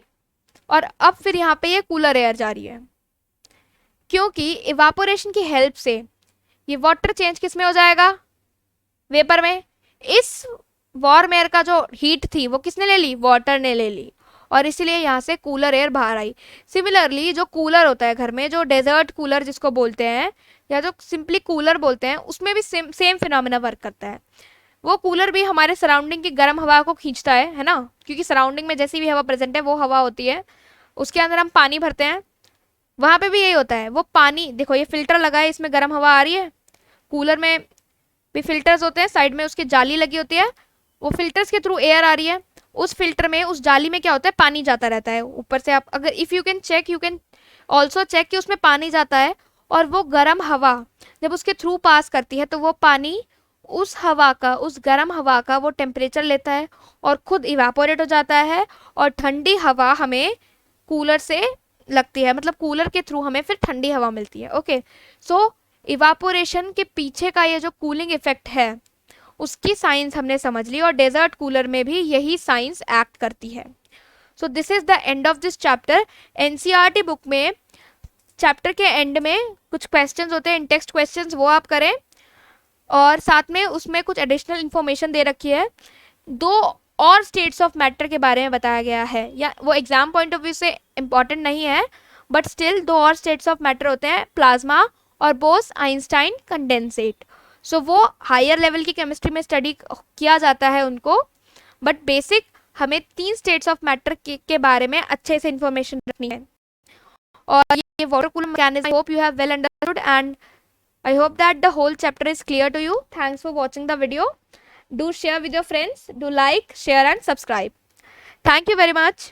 और अब फिर यहाँ पे ये कूलर एयर जा रही है, क्योंकि इवापोरेशन की हेल्प से ये वाटर चेंज किस में हो जाएगा, वेपर में। इस वार्म एयर का जो हीट थी वो किसने ले ली, वाटर ने ले ली, और इसीलिए यहाँ से कूलर एयर बाहर आई। सिमिलरली जो कूलर होता है घर में, जो डेजर्ट कूलर जिसको बोलते हैं या जो सिंपली कूलर बोलते हैं, उसमें भी सेम फिनोमेना वर्क करता है। वो कूलर भी हमारे सराउंडिंग की गर्म हवा को खींचता है ना, क्योंकि सराउंडिंग में जैसी भी हवा प्रेजेंट है वो हवा होती है, उसके अंदर हम पानी भरते हैं, वहां पे भी यही होता है। वो पानी देखो, ये फिल्टर लगा है, इसमें गर्म हवा आ रही है, कूलर में भी फिल्टर्स होते हैं, साइड में उसकी जाली लगी होती है, वो फिल्टर्स के थ्रू एयर आ रही है, उस फिल्टर में उस जाली में क्या होता है, पानी जाता रहता है ऊपर से। आप अगर if you can check, you can also check कि उसमें पानी जाता है, और वो गर्म हवा जब उसके थ्रू पास करती है तो वो पानी उस हवा का, उस गर्म हवा का वो टेम्परेचर लेता है और खुद इवापोरेट हो जाता है, और ठंडी हवा हमें कूलर से लगती है, मतलब कूलर के थ्रू हमें फिर ठंडी हवा मिलती है। ओके, सो इवापोरेशन के पीछे का ये जो कूलिंग इफेक्ट है उसकी साइंस हमने समझ ली, और डेजर्ट कूलर में भी यही साइंस एक्ट करती है। सो this is the end of this chapter. NCERT book में चैप्टर के एंड में कुछ क्वेश्चंस होते हैं, इन टेक्स्ट क्वेश्चंस, वो आप करें, और साथ में उसमें कुछ एडिशनल इंफॉर्मेशन दे रखी है। दो और स्टेट्स ऑफ मैटर के बारे में बताया गया है, या वो एग्जाम पॉइंट ऑफ व्यू से इम्पॉर्टेंट नहीं है, बट स्टिल दो और स्टेट्स ऑफ मैटर होते हैं, प्लाज्मा और बोस आइंस्टाइन कंडेंसेट। सो वो हायर लेवल की केमिस्ट्री में स्टडी किया जाता है उनको, बट बेसिक हमें तीन स्टेट्स ऑफ मैटर के बारे में अच्छे से इंफॉर्मेशन रखनी है। और ये water cooling mechanism, I hope you have well understood, and I hope that the whole chapter is clear to you. Thanks for watching the video. Do share with your friends. Do like, share and subscribe. Thank you very much.